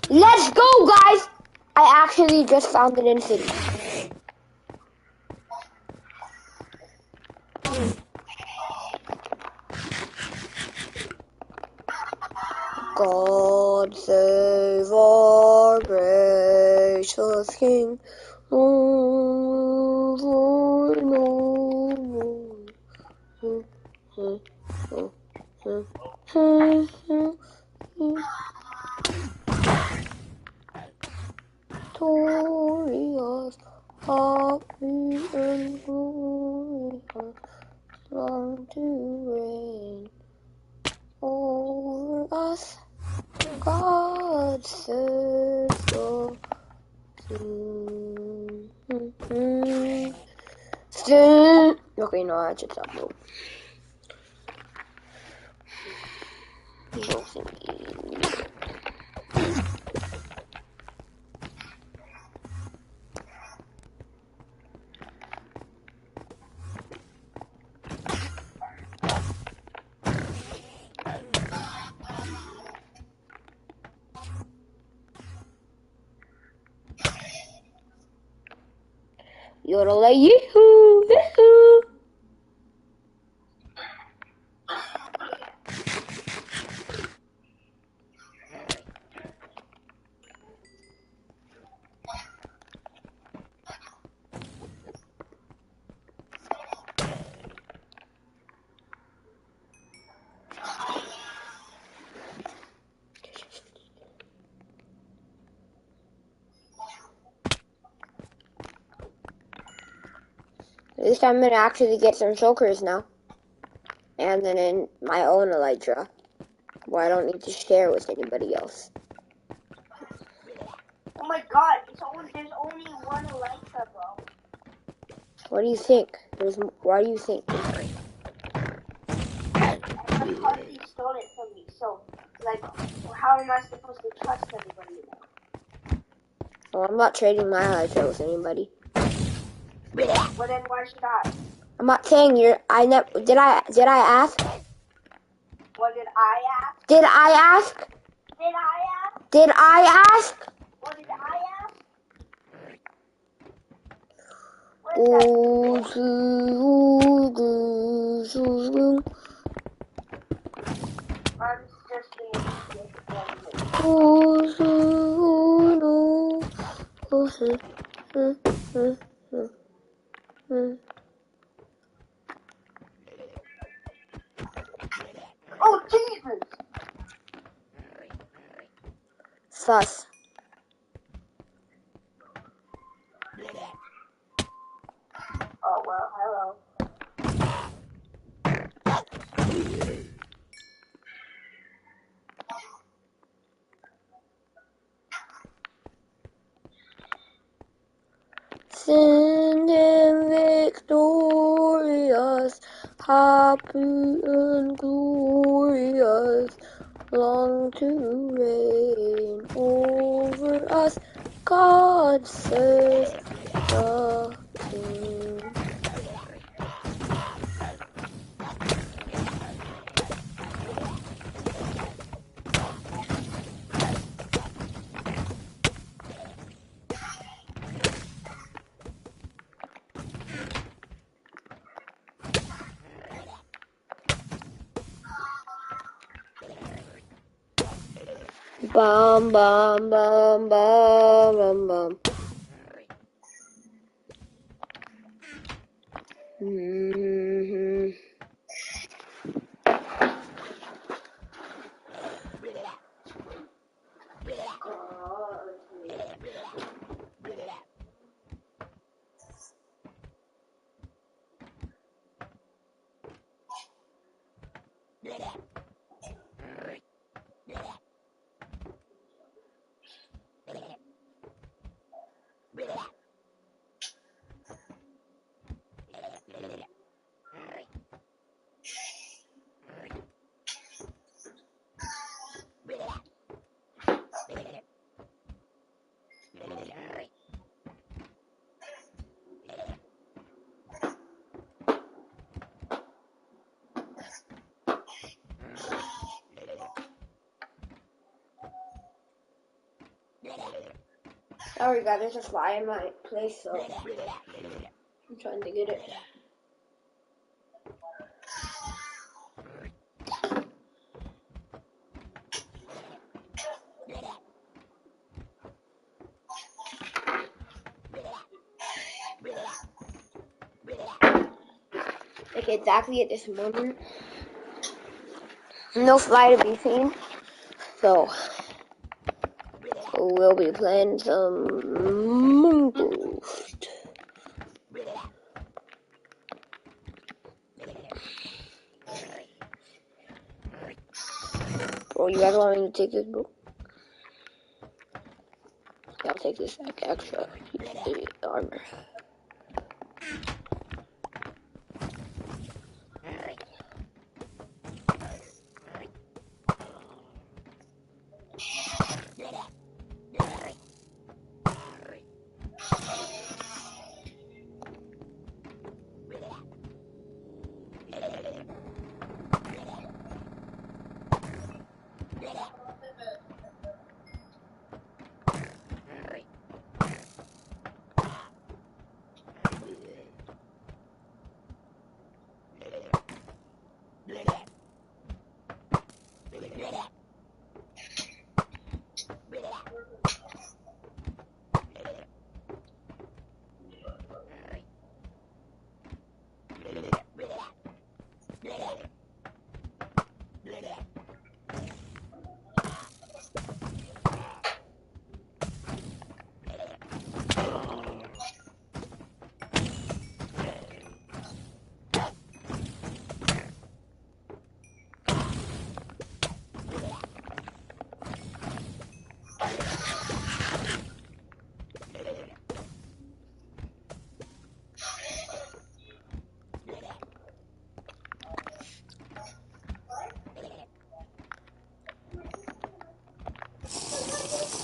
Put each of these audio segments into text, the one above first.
Let's go, guys! I actually just found it in city. God save our gracious King. Lord, Lord, Lord. Victorious, happy and glorious, long to reign over us. God save the King. Okay, no, I just upload. Yodel, yee-hoo, yee-hoo. This time I'm gonna actually get some chokers now. And then in my own elytra, where I don't need to share with anybody else. Oh my god, there's only one elytra, bro. What do you think? Why do you think? And my cousin stole it from me, so, like, how am I supposed to trust everybody now? Well, I'm not trading my elytra with anybody. Well, then why should I? I'm not saying did I ask? What did I ask? Did I ask? Did I ask? Did I ask? What did I ask? I'm just Oh, Jesus! Sus. Oh, well, hello. Sin and victorious, happy and glorious, long to reign over us. God save the King. Bum bum bum bum bum bum. Mm-hmm. Sorry guys, there's a fly in my place, so I'm trying to get it. Like exactly at this moment, no fly to be seen, so we'll be playing some Moon Boost. Bro, you guys want me to take this, bro? Yeah, I'll take this like extra armor.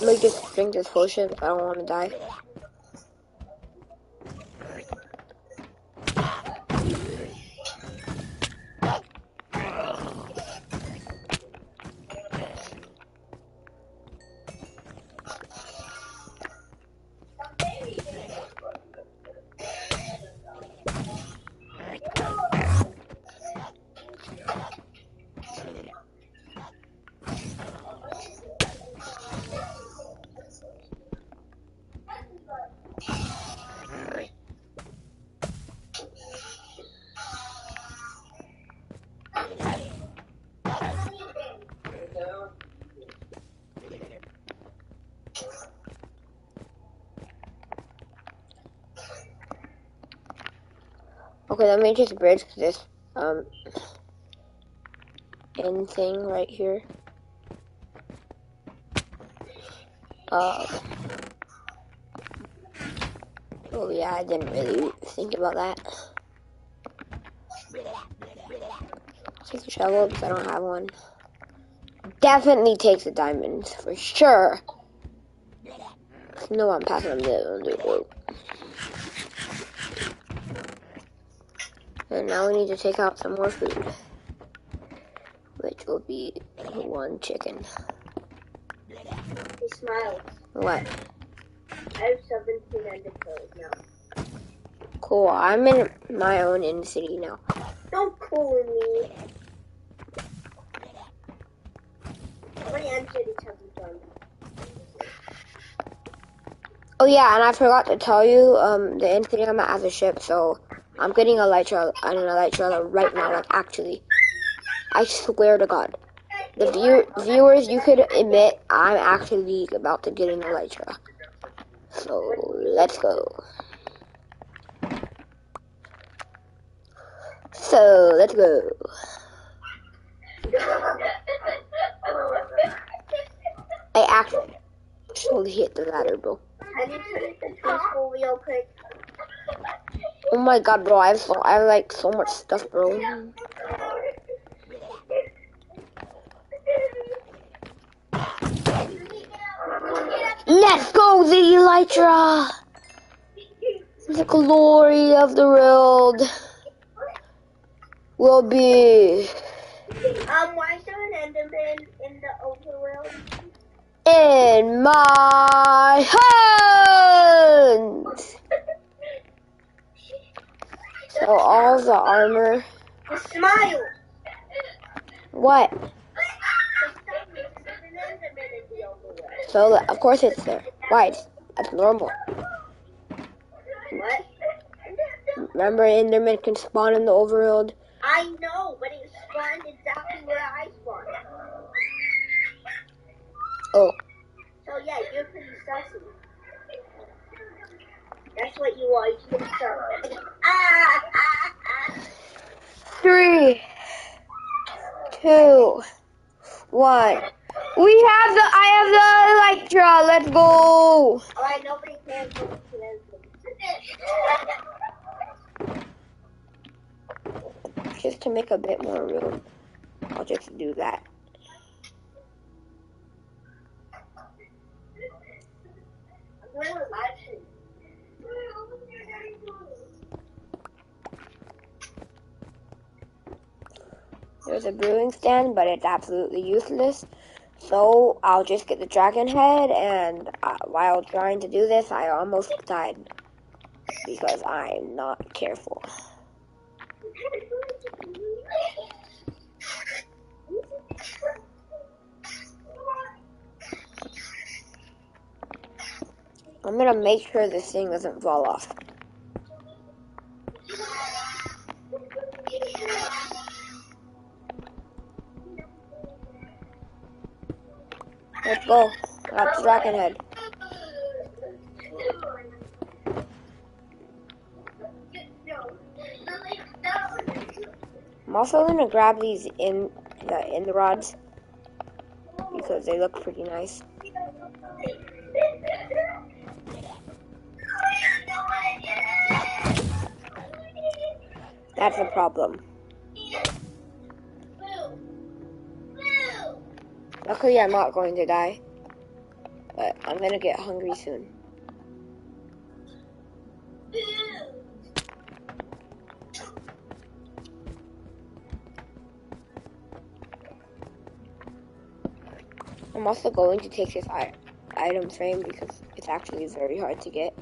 Let me just drink this potion if I don't want to die. Okay, let me just bridge this end thing right here. Oh yeah, I didn't really think about that. Take the shovel because I don't have one. Definitely takes the diamonds for sure. No, I'm passing them the rope. And now we need to take out some more food, which will be one chicken. He smiles. What? I have 17 ender pearls now. Cool, I'm in my own end city now. Don't cool me. How many end cities have you done? Oh yeah, and I forgot to tell you, the end city I'm at has a ship, so I'm getting an elytra right now, like actually. I swear to God. The viewers, you could admit I'm actually about to get an elytra. So, let's go. So, let's go. I actually hit the ladder, bro. I need to hit the peaceful real quick. Oh my God, bro, I have like so much stuff, bro. Let's go, the elytra! The glory of the world will be Why is there an Enderman in the overworld? in my home! So all the armor. The smile. What? So of course it's there. Why? That's normal. What? Remember, Enderman can spawn in the overworld. I know, but it spawned exactly where I spawned. Oh. So yeah, you're pretty sussy. That's what you are. You're pretty sussy. 3, 2, 1. I have the Elytra. Let's go. Alright, nobody cares. Just to make a bit more room, I'll just do that. There's a brewing stand, but it's absolutely useless. So I'll just get the dragon head, and while trying to do this, I almost died because I'm not careful. I'm gonna make sure this thing doesn't fall off. Let's go. That's dragon head. I'm also gonna grab these in the rods because they look pretty nice. That's a problem. Luckily, I'm not going to die, but I'm gonna get hungry soon. I'm also going to take this item frame because it's actually very hard to get.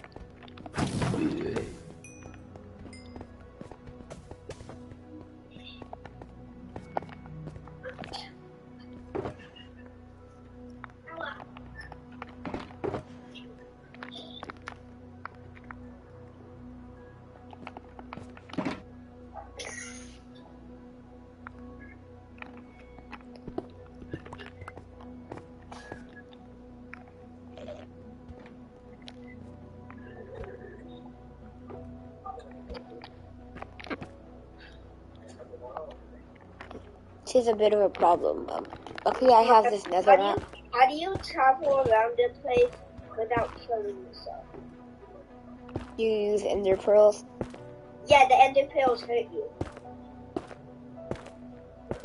This is a bit of a problem. Luckily, I have this nether map. How do you travel around the place without killing yourself? You use ender pearls. Yeah, the ender pearls hurt you.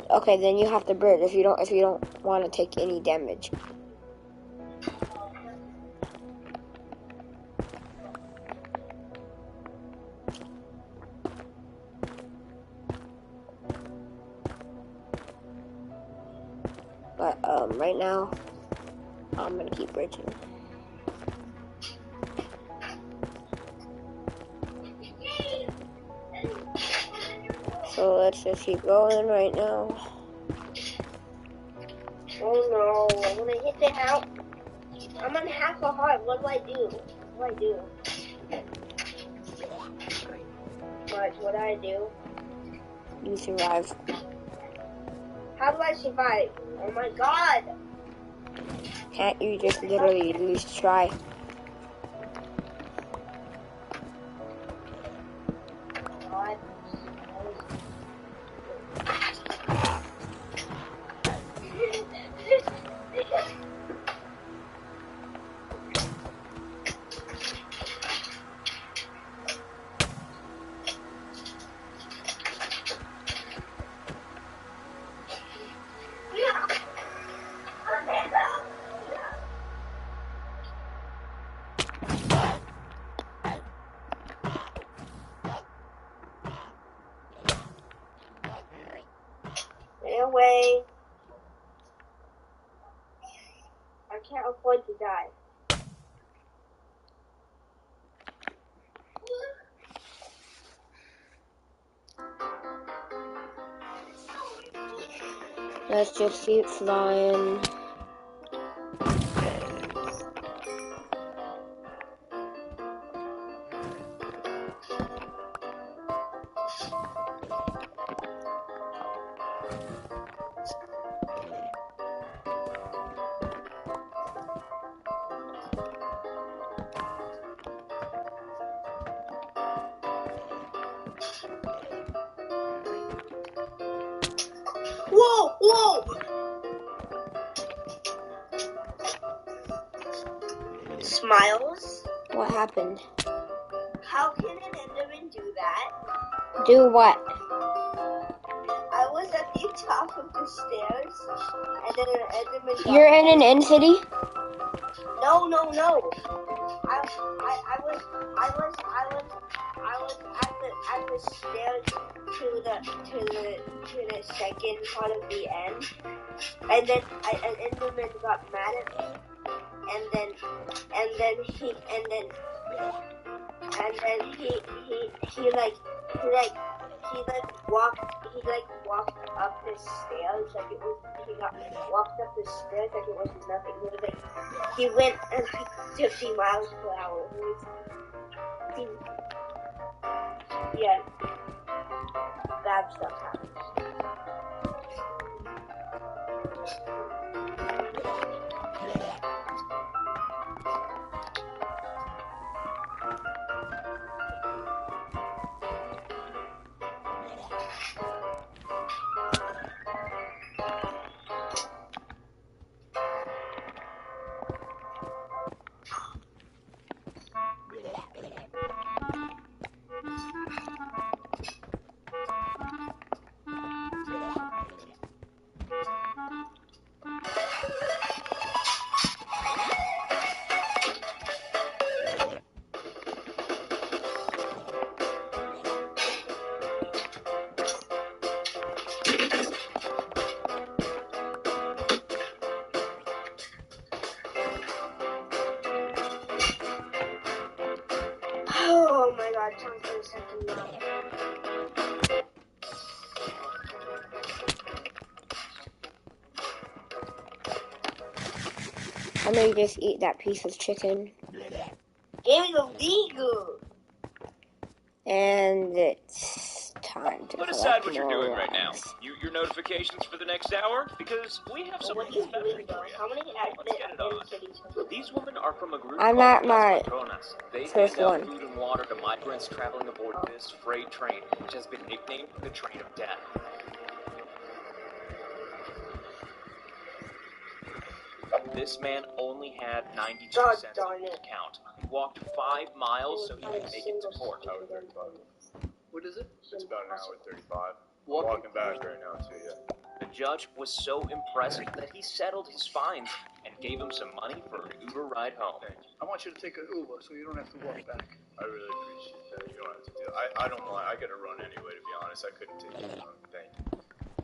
Okay, then you have to burn if you don't want to take any damage. But right now, I'm gonna keep bridging. So let's just keep going right now. Oh no, I'm gonna hit the house. I'm on half a heart. What do I do? What do I do? What do I do? You survive. How do I survive? Oh my god! Can't you just literally at least try? God. Stay away. I can't afford to die. Let's just keep flying. Whoa, whoa! Smiles? What happened? How can an Enderman do that? Do what? I was at the top of the stairs, and then an Enderman got You're in an end city? No, no, no. I was at the stairs to the second part of the end, and then an Enderman got mad at me, and then he walked up the stairs like it was walked up the stairs like it was nothing. He went at like 50 miles per hour. Yeah, bad stuff happens. Oh my god, time for a second nap. I'm gonna just eat that piece of chicken. Gaming illegal! And it's time to Put collect aside what you're more doing right now. rocks. Mute your notifications for the next hour, because we have What something is better doing for though? you. How many Let's get it on. These women are from a group I'm called at my Las Patronas. They first hand out one. food and water to migrants traveling aboard this freight train, which has been nicknamed the Train of Death. This man only had 92 God cents darn in his it. account. He walked 5 miles so he could make it to port. Hour 35. What is it? It's about an hour 35. Walking. Walking back right now too, yeah. The judge was so impressed that he settled his fines and gave him some money for an Uber ride home. I want you to take an Uber so you don't have to walk back. I really appreciate that. You don't have to do it. I don't mind. I gotta run anyway, to be honest. I couldn't take it. Thank you.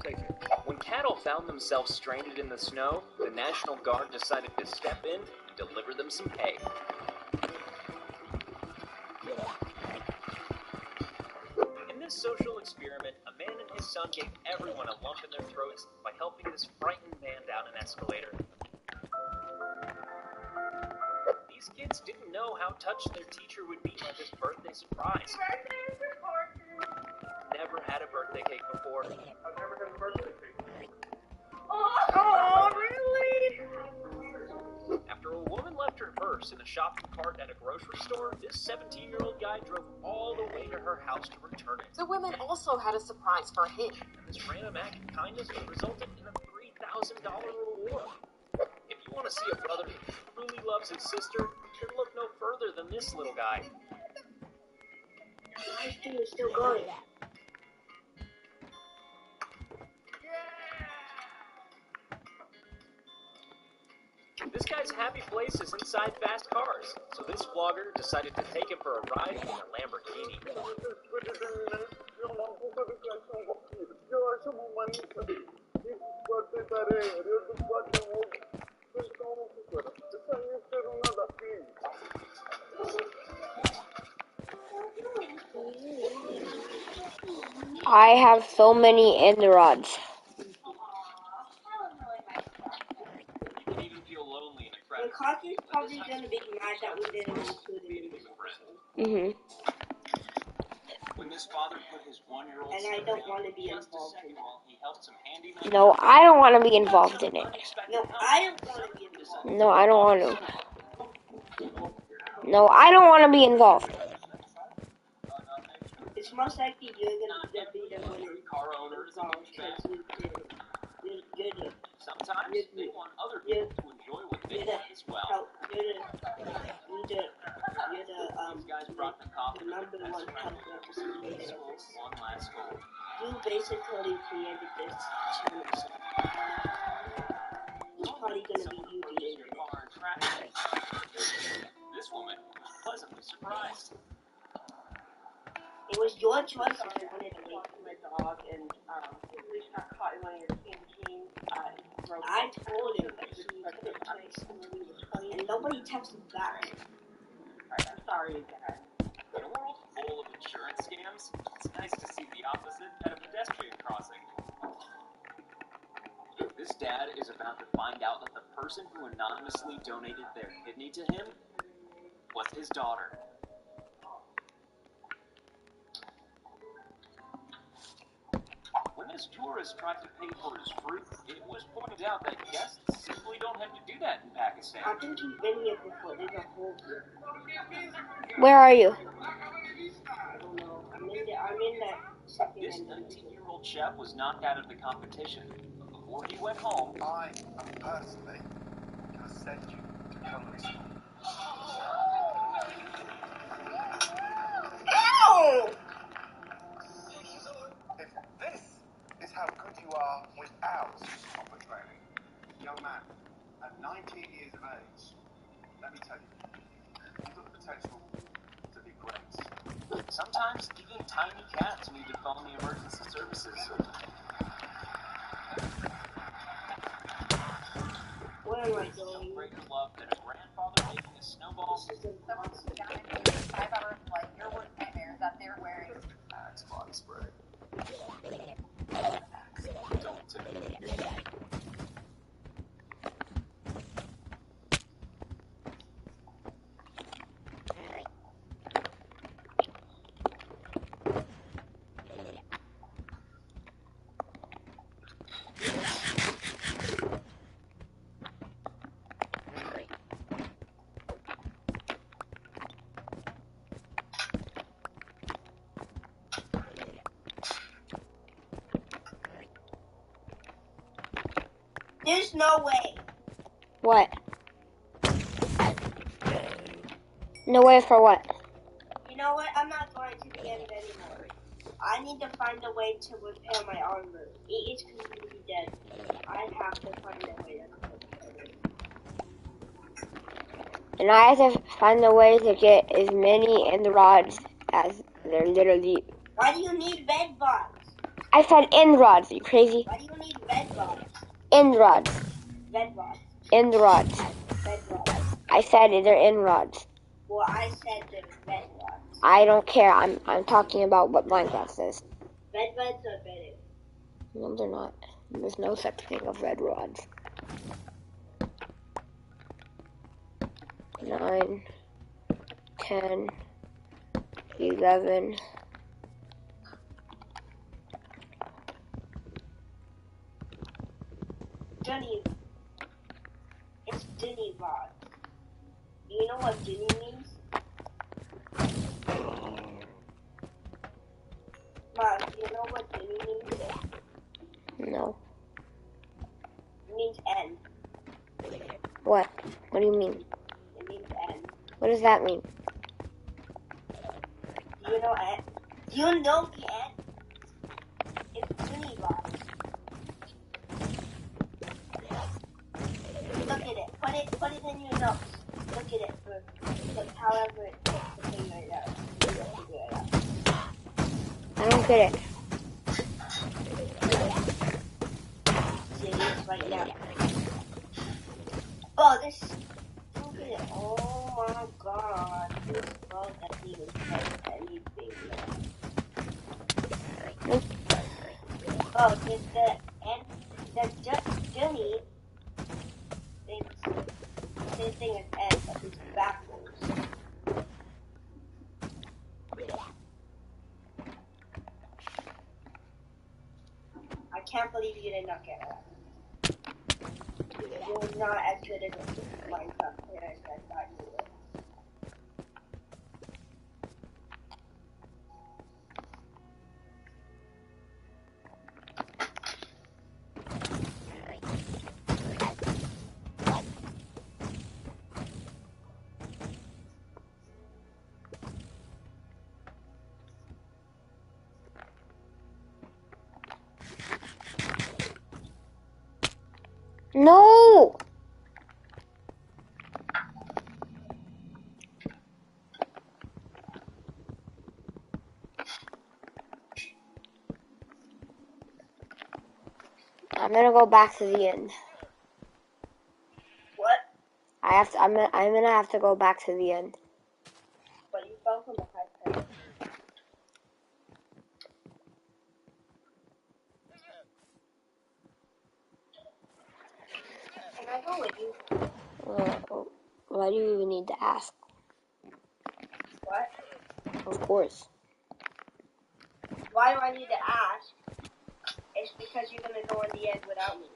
Take it. When cattle found themselves stranded in the snow, the National Guard decided to step in and deliver them some hay. In this social experiment, a man and his son gave everyone a lump in their throats by helping this frightened man down an escalator. These kids didn't know how touched their teacher would be by this birthday surprise. Never had a birthday cake before. I've never had a birthday cake. Oh, really? After a woman left her purse in a shopping cart at a grocery store, this 17-year-old guy drove all the way to her house to return it. The women also had a surprise for him. And this random act of kindness resulted in a $3,000 reward. If you want to see a brother who truly loves his sister, then look no further than this little guy. My stream is still going. This guy's happy place is inside fast cars, so this vlogger decided to take him for a ride in a Lamborghini. I have so many ender rods. can even feel lonely in a crowd. And Cosby's probably gonna be mad that we didn't include him in this episode. When this father put his 1-year-old And I don't want to be just a involved in second that. while he helped some handyman. No, I don't want to be involved in it. No, I don't want to be involved. No, I don't want to. No, I don't want to be involved. It's most likely you're gonna be the one Car owners involved because you're the sometimes they want other people to enjoy what they you're the have as well. you're the These guys brought the coffee number one helper to the schools one last goal. You basically created this channel. It's probably gonna be you doing it. This woman was pleasantly surprised. It was your choice if you wanted to wait. My dog and Luis got caught in one of your canteens. I told him that he couldn't text and nobody texted back. Alright, I'm sorry again. In a world full of insurance scams, it's nice to see the opposite at a pedestrian crossing. This dad is about to find out that the person who anonymously donated their kidney to him was his daughter. When this tourist tried to pay for his fruit, it was pointed out that guests simply don't have to do that in Pakistan. I think he's been here before. There's a whole group. Where are you? I don't know. I'm in that second This end. 19-year-old chef was knocked out of the competition. But before he went home, I am personally going to send you to culinary school. Ow! If this is how good you are without proper training, young man, at 19 years of age, let me tell you, you've got the potential to be great. sometimes even tiny cats need to phone the emergency services. Where am I No going? greater love than a grandfather making a snowball. Someone sit down and do a 5-hour flight. Your worst nightmare is that they're wearing Axe body spray. Don't tip. There's no way. What? No way for what? You know what? I'm not going to the end anymore. I need to find a way to repair my armor. It is completely dead. I have to find a way to repair it. And I have to find a way to get as many end rods as there literally. Why do you need bed bugs? I said end rods, you crazy? Why do you need bed bugs? End rods. Bed bugs. End rods. Bed bugs. I said they're end rods. Well, I said the bed bugs. I don't care. I'm talking about what Minecraft says. Bed bugs are better. No, they're not. There's no such thing of red rods. 9, 10, 11. Jenny. It's Jenny rod. Do you know what Jenny means? Mom, do you know what Jenny means? No. It means end. What? What do you mean? It means end. What does that mean? Do you know end? Do you know the end? It's Jenny rod. Look at it. Put it in your notes. Look at it for however it takes to figure it out. Figure it out. I don't get it. See it is right now. Oh, this. Look at it. Oh my god. This bug doesn't even touch anything. Oh, the end. The Jenny. They thing is N, but it's backwards. I can't believe you did not get that. You're not as good as a Minecraft player as I thought you were. No! I'm gonna go back to the end. What? I'm gonna have to go back to the end. But you fell from a high place. Can I go with you? Why do you even need to ask? What? Of course. Why do I need to ask? It's because you're gonna go in the end without me.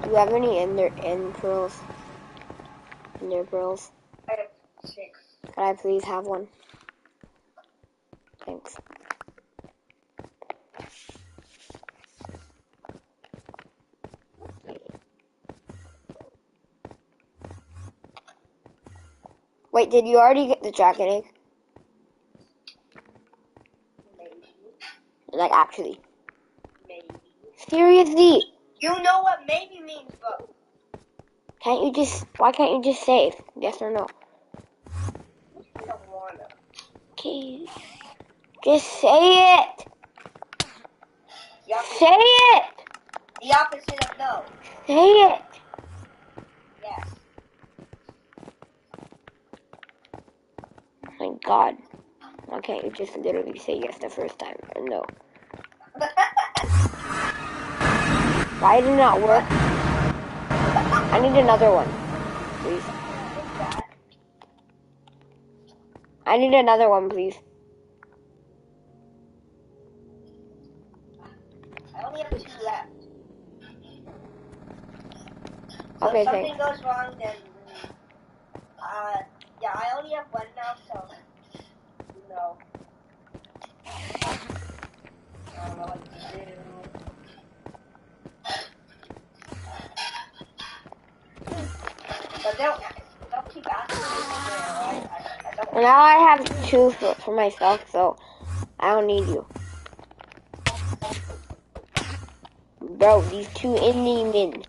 Do you have any ender pearls? Ender pearls? I have 6. Could I please have one? Thanks. Wait, did you already get the dragon egg? Maybe. Like, actually. Maybe. Seriously? You know what maybe means, but Why can't you just save? Yes or no? I don't wanna. Okay. Just say it! Say it! The opposite of no. Say it! Yes. My God. Why can't you just literally say yes the first time or no? Why did it not work? I need another one, please. I need another one, please. I only have 2 left. So Okay, if something thanks. goes wrong, then yeah, I only have 1 now, so no. I don't know what to do. But don't keep asking me where, right? I don't. Now I have 2 for myself, so I don't need you. Bro, these 2 ending men.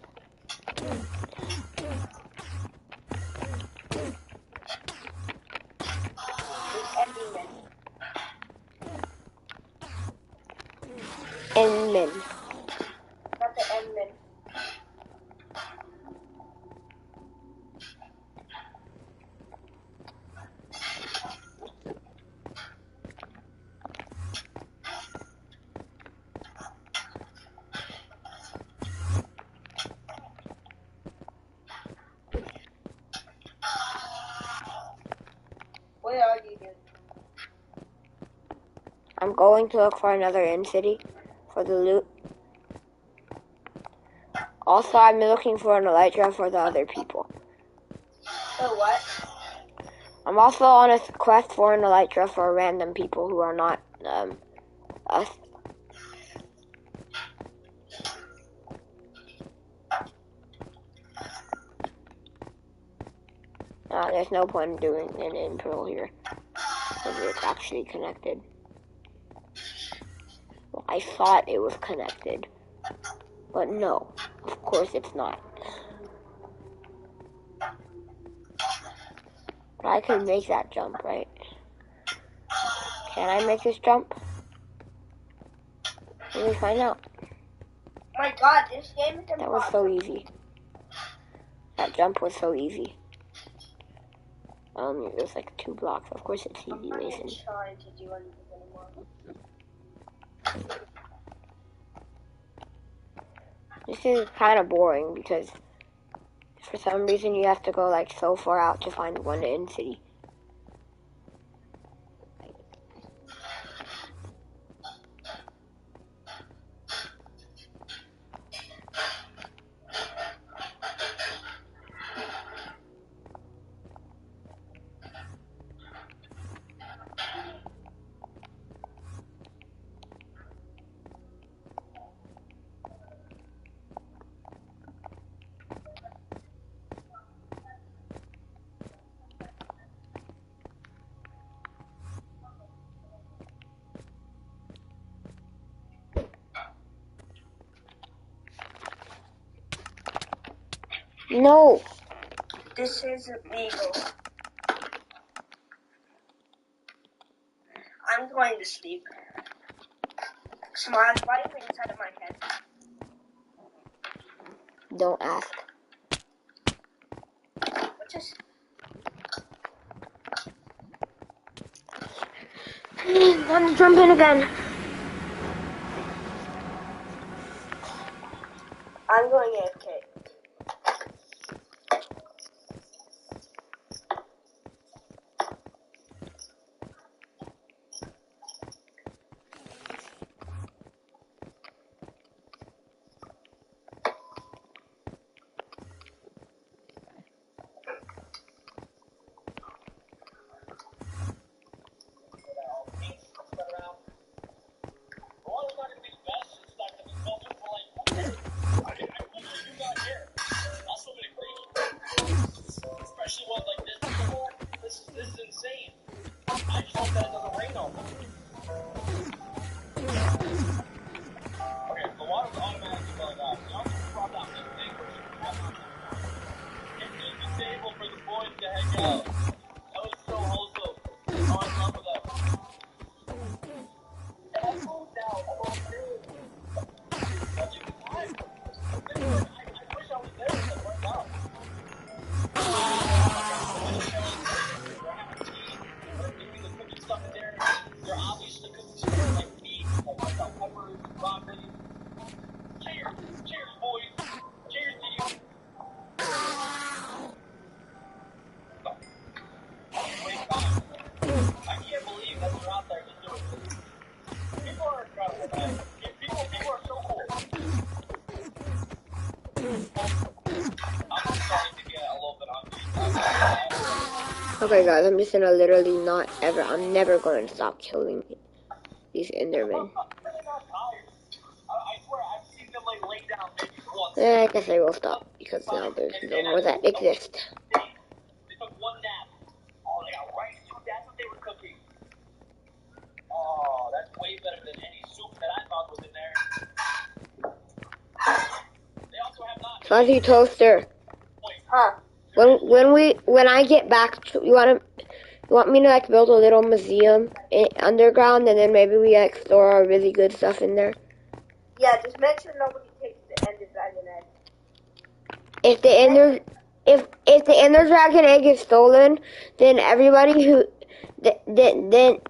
It's ending it. End men. Not the end men. Where are you, dude? I'm going to look for another end city for the loot. Also, I'm looking for an elytra for the other people. So what? I'm also on a quest for an elytra for random people who are not us. There's no point in doing an intro here because it's actually connected. Well, I thought it was connected, but no, of course it's not. But I can make that jump, right? Can I make this jump? Let me find out. My God, this game is That was so easy. That jump was so easy. It was like 2 blocks. Of course it's easy, I'm not Mason. even trying to do anything anymore. This is kind of boring because for some reason you have to go like so far out to find one in city. No! This is illegal. I'm going to sleep. Smile, why are you inside of my head? Don't ask. Just I'm jumping again. I'm going AFK. Especially one like this before. This is insane. I just hope that it doesn't rain all day. Okay, the water's automatically going up. You also brought out this thing where you have on it is disabled for the boys to hang out. That was so wholesome. Oh, I love that. And I moved now. I was serious. Watching the time. I wish I was there when it worked out. They're obviously cooking stuff like meat, like peppers, broccoli. Cheers, cheers, boys. Cheers to you. Great time. I can't believe that you're out there just doing this. People are incredible, man. People are so cool. I'm starting to get a little bit hungry. Okay guys, I'm just gonna literally I'm never gonna stop killing these Endermen. I swear, I've seen them like lay down maybe once. I guess I will stop because now there's no more that exist. They took one nap. Oh, they got rice too. That's what they were cooking. Oh, that's way better than any soup that I thought was in there. They also have not. Fuzzy Toaster. Huh? When I get back, you want me to like build a little museum underground, and then maybe we like store our really good stuff in there. Yeah, just make sure nobody takes the Ender Dragon egg. If the Ender Dragon egg is stolen, then everybody who then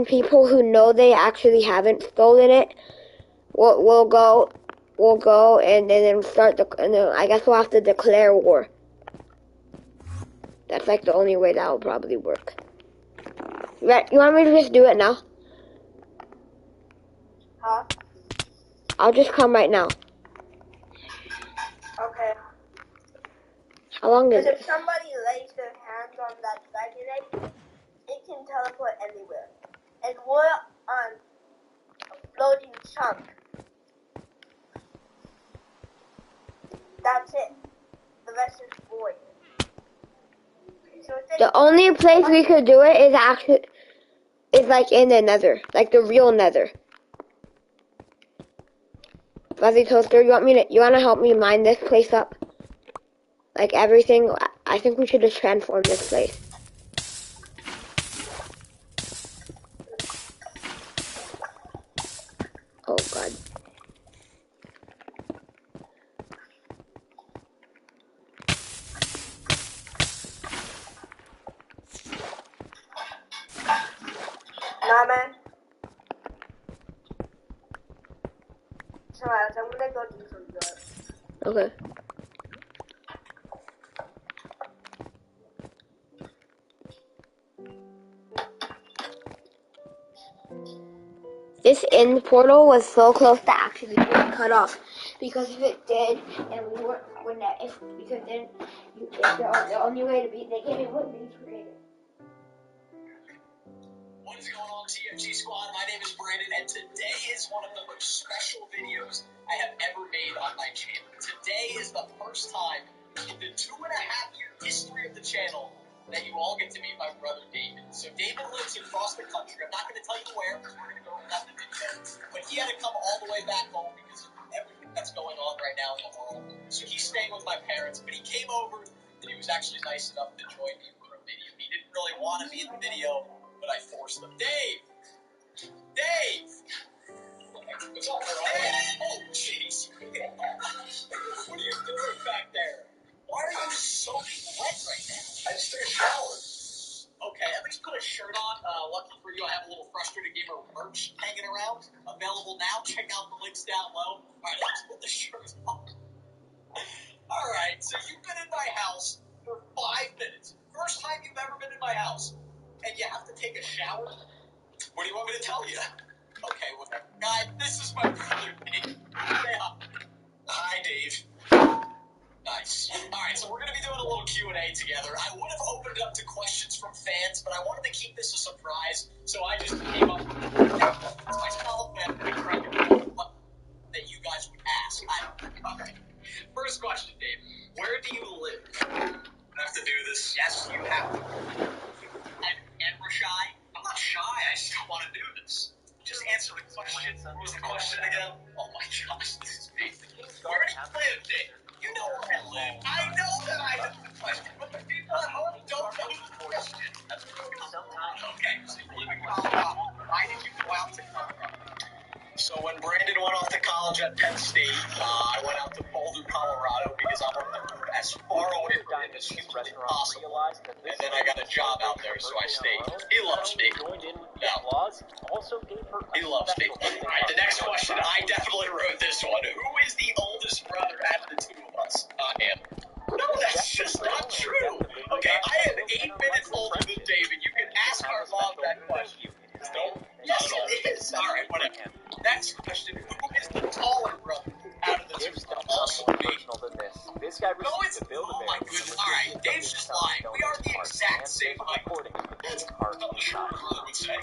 people who know they actually haven't stolen it will go and then I guess we'll have to declare war. That's like the only way that will probably work. You want me to just do it now? Huh? I'll just come right now. Okay. How long is Because it? if somebody lays their hands on that dragon egg, it can teleport anywhere. And we're on a floating chunk. That's it. The rest is void. So The only place we could do it is like in the Nether, like the real Nether. Fuzzy Toaster, you want to help me mine this place up? like everything. I think we should just transform this place. Oh god. Nah, man. So, Alex, I'm gonna go do some drugs. Okay. This end portal was so close to actually being cut off, because if it did, and we weren't, because then the only way to beat the game would be to create it. What is going on, TFG Squad? My name is Brandon, and today is one of the most special videos I have ever made on my channel. Today is the first time in the 2.5-year history of the channel that you all get to meet my brother David. So David lives across the country. I'm not going to tell you where, because we're going to go over that in the video. But he had to come all the way back home because of everything that's going on right now in the world. So he's staying with my parents, but he came over, and he was actually nice enough to join me for a video. He didn't really want to be in the video, but I forced him. Dave! Dave! What's up, bro? Oh, jeez. What are you doing back there? Why are you soaking wet right now? I just took a shower. Okay, at least put a shirt on. Lucky for you, I have a little Frustrated Gamer merch hanging around. Available now. Check out the links down low. Alright, let's put the shirt on. Alright, so you've been in my house for 5 minutes. First time you've ever been in my house. And you have to take a shower? What do you want me to tell you? Okay, well, guys, this is my brother, Dave. Yeah. Hi, Dave. Nice. Alright, so we're going to be doing a little Q&A together. I would have opened it up to questions from fans, but I wanted to keep this a surprise, so I just came up with my style of that you guys would ask. Okay. First question, Dave. Where do you live? I have to do this. Yes, you have to. And we're shy? I'm not shy, I just don't want to do this. Just answer the question. What was the question again? Oh my gosh, this is basic. Where do you live, Dave? You know where I live. I know that I know the question, but the people at home don't know the question. Okay, so you live in Colorado. Why did you go out to Colorado? So when Brandon went off to college at Penn State, I went out to Boulder, Colorado, because I wanted to move as far away from him as humanly possible. And then I got a job out there, so I stayed. He loves me. No. He loves me. Alright, the next question, I definitely wrote this one. Who is the oldest brother out of the two of us? I am. No, that's just not true. Okay, I am 8 minutes older than David. You can ask our mom that question. No? Yes, it is. Alright, whatever. Next question, who is the taller brother out of the two? Also me. This guy No, it's, oh my goodness. Alright, Dave's just lying. We are the exact same height. That's what the short brother would say.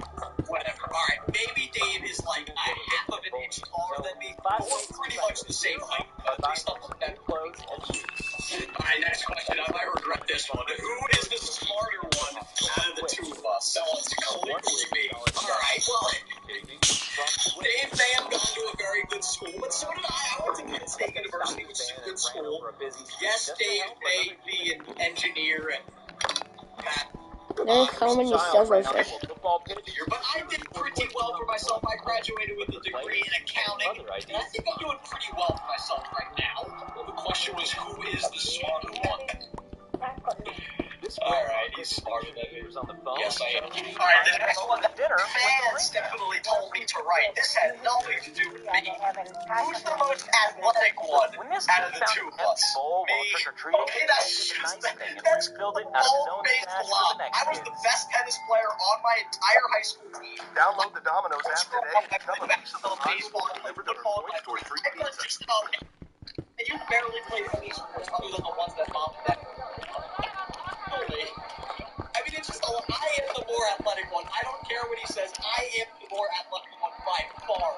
Whatever. Alright, maybe Dave is like a half of an inch taller than me, but we're pretty much the same height. Please don't look that close. Alright, next question. I might regret this one. Who is the smarter one out of the two of us? So it's clearly me. Alright, well, Dave may have gone to a very good school, but so did I. I went to Penn State University, which is a good school. Yes, Dave may be an engineer and that. There's so many silverfish. But I did pretty well for myself. I graduated with a degree in accounting, and I think I'm doing pretty well for myself right now. The question was, who is the smarter one? Alright, he's smarter than me. Yes, I am. Alright, the next one. Fans definitely told me to write. This had nothing to do with me. Who's the most athletic one out of the two of us? Me. Okay, that's ball-based flop. I was the best tennis player on my entire high school team. Download the Domino's app today. Baseball, football, I was just about it. And you barely played any sports other than the ones that mom and dad. I mean, it's just I am the more athletic one. I don't care what he says. I am the more athletic one by far.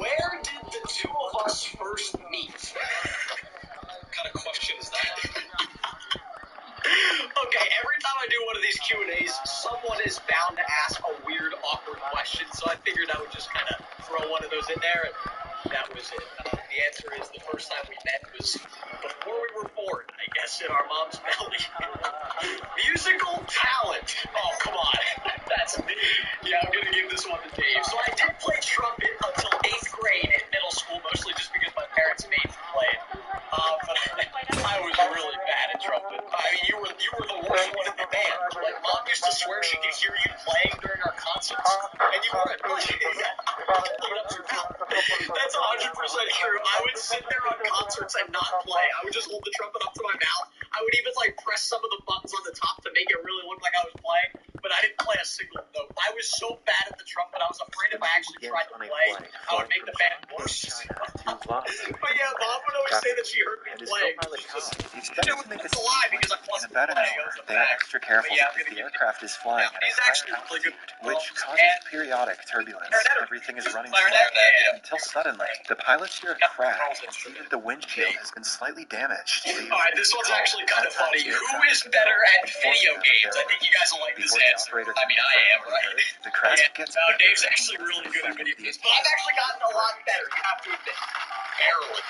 Where did the two of us first meet? What kind of question is that? Okay, every time I do one of these Q&As, someone is bound to ask a weird, awkward question, so I figured I would just kind of throw one of those in there, and that was it. The answer is the first time we met was before we were born, I guess. breasts in our mom's belly. Musical talent. Oh, come on. Yeah, I'm gonna give this one to Dave. So I did play trumpet until 8th grade in middle school, mostly just because my parents made me play it. But I was really bad at trumpet. I mean, you were the worst one in the band. Like, Mom used to swear she could hear you playing during our concerts, and you weren't playing. That's 100% true. I would sit there on concerts and not play. I would just hold the trumpet up to my mouth. I would even like press some of the buttons on the top to make it really look like I was playing, but I didn't play a single note. I was so bad at the trumpet, I was afraid if I actually tried to play, I would make the band worse. But yeah, Mom would always say that she heard me playing. It was a lie because I wasn't playing. It was a They are fact. extra careful But yeah, because the aircraft is flying at a he's high actually really good. altitude, which causes periodic turbulence. Everything is running smoothly until suddenly the pilots hear a crack and see that the windshield has been slightly damaged. Alright, this one's actually kind of funny. Who is better at video games? I think you guys will like this answer. I mean, I am, right? The crash Yeah. gets No, Dave's actually really good at video games, but I've actually gotten a lot better, you have to admit. Barely.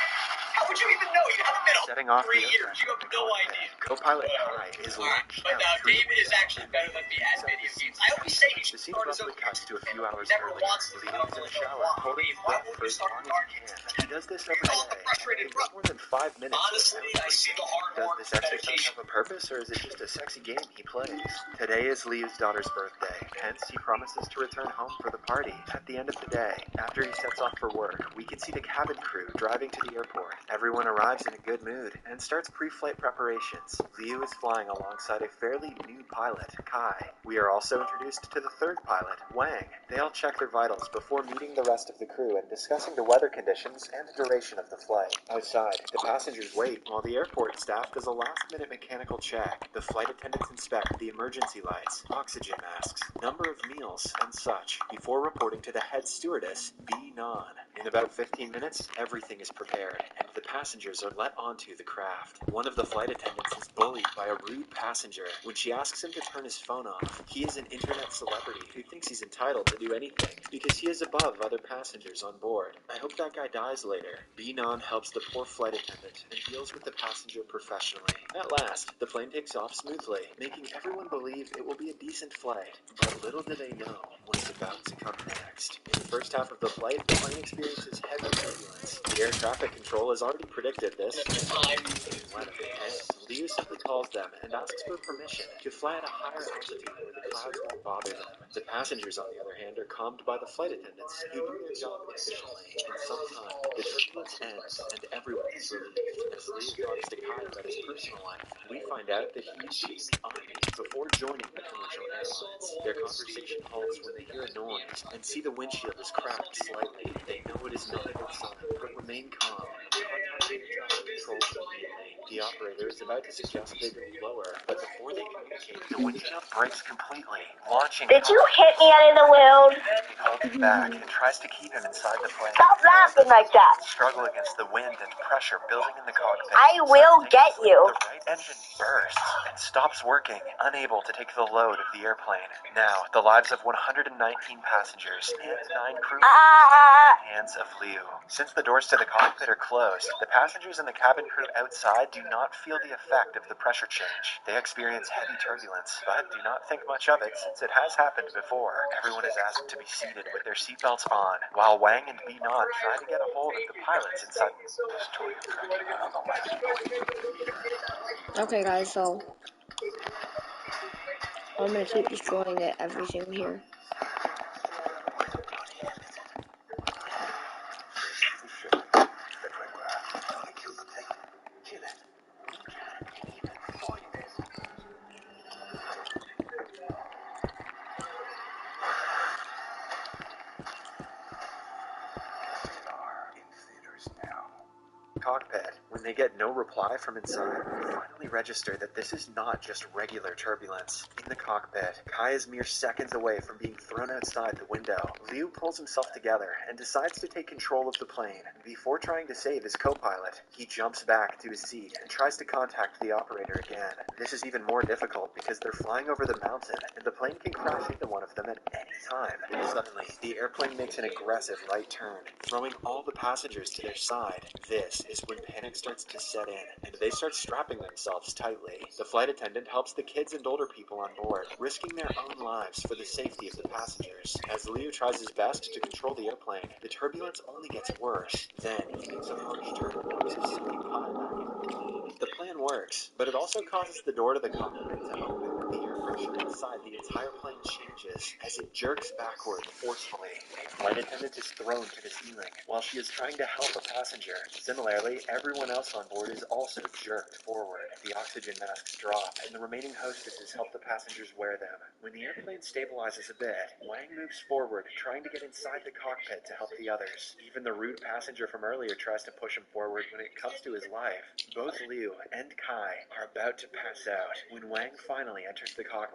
How would you even know? You haven't been setting on off 3 the years. You have no idea. Co-pilot Kai is Alright, launched but out through Dave is actually better than me at video games. I always say he The should scene start his own roughly cuts to a few hours never earlier. wants to. Lee's in the shower, holding his Why breath won't for you as start long your as he can. He does this every Call it the day. frustrated It takes more than 5 minutes. Honestly, I see the hard Does work this exercise dedication. have a purpose, or is it just a sexy game he plays? Today is Liu's daughter's birthday, hence he promises to return home for the party. At the end of the day, after he sets off for work, we can see the cabin crew driving to the airport. Everyone arrives in a good mood and starts pre-flight preparations. Liu is flying alongside a fairly new pilot, Kai. We are also introduced to the third pilot, Wang. They all check their vitals before meeting the rest of the crew and discussing the weather conditions and the duration of the flight. Outside, the passengers wait while the airport staff does a last-minute mechanical check. The flight attendants inspect the emergency lights, oxygen masks, number of meals, and such, before reporting to the head stewardess, B. Non. In about 15 minutes, everything is prepared, and the passengers are let onto the craft. One of the flight attendants is bullied by a rude passenger when she asks him to turn his phone off. He is an internet celebrity who thinks he's entitled to do anything because he is above other passengers on board. I hope that guy dies later. B. Non helps the poor flight attendant and deals with the passenger professionally. At last, the plane takes off smoothly, making everyone believe it will be a decent flight. But little do they know what is about to come next. In the first half of the flight, the plane experiences heavy turbulence. The air traffic control has already predicted this. Hence, Liu simply calls them and asks for permission to fly at a higher altitude where the clouds won't bother them. The passengers, on the other hand, are calmed by the flight attendants who do their job efficiently. In some time, the turbulence ends and everyone is relieved. As Liu talks to Kai about his personal life, we find out that he used to be in the army before joining the commercial airlines. Their conversation halts when they hear a noise and see the windshield is cracked slightly. They know it is not a good sign, but remain calm and contact air traffic control immediately. The operator is about to suggest they go lower, but before they communicate, the windshield breaks completely, launching. Did you hit me out of the world? He holds him back and tries to keep him inside the plane. Stop laughing like that. Struggle against the wind and pressure building in the cockpit. I will get you. The right engine bursts and stops working, unable to take the load of the airplane. Now, the lives of 119 passengers and 9 crew in the hands of Liu. Since the doors to the cockpit are closed, the passengers and the cabin crew outside do not feel the effect of the pressure change. They experience heavy turbulence, but do not think much of it since it has happened before. Everyone is asked to be seated with their seatbelts on, while Wang and B. Non try to get a hold of the pilots inside the story of tracking out the Okay, guys, so I'm gonna keep destroying everything here. Cockpit. When they get no reply from inside, we finally register that this is not just regular turbulence. In the cockpit, Kai is mere seconds away from being thrown outside the window. Liu pulls himself together and decides to take control of the plane. Before trying to save his co-pilot, he jumps back to his seat and tries to contact the operator again. This is even more difficult because they're flying over the mountain and the plane can crash into one of them at any time. Suddenly, the airplane makes an aggressive right turn, throwing all the passengers to their side. This is when panic starts starts to set in, and they start strapping themselves tightly. The flight attendant helps the kids and older people on board, risking their own lives for the safety of the passengers. As Leo tries his best to control the airplane, the turbulence only gets worse. Then he makes a harsh turn towards his sinking pilot. The plan works, but it also causes the door to the cockpit to open. The air pressure inside the entire plane changes as it jerks backward forcefully. A flight attendant is thrown to the ceiling while she is trying to help a passenger. Similarly, everyone else on board is also jerked forward. The oxygen masks drop, and the remaining hostesses help the passengers wear them. When the airplane stabilizes a bit, Wang moves forward, trying to get inside the cockpit to help the others. Even the rude passenger from earlier tries to push him forward when it comes to his life. Both Liu and Kai are about to pass out when Wang finally enters the cockpit.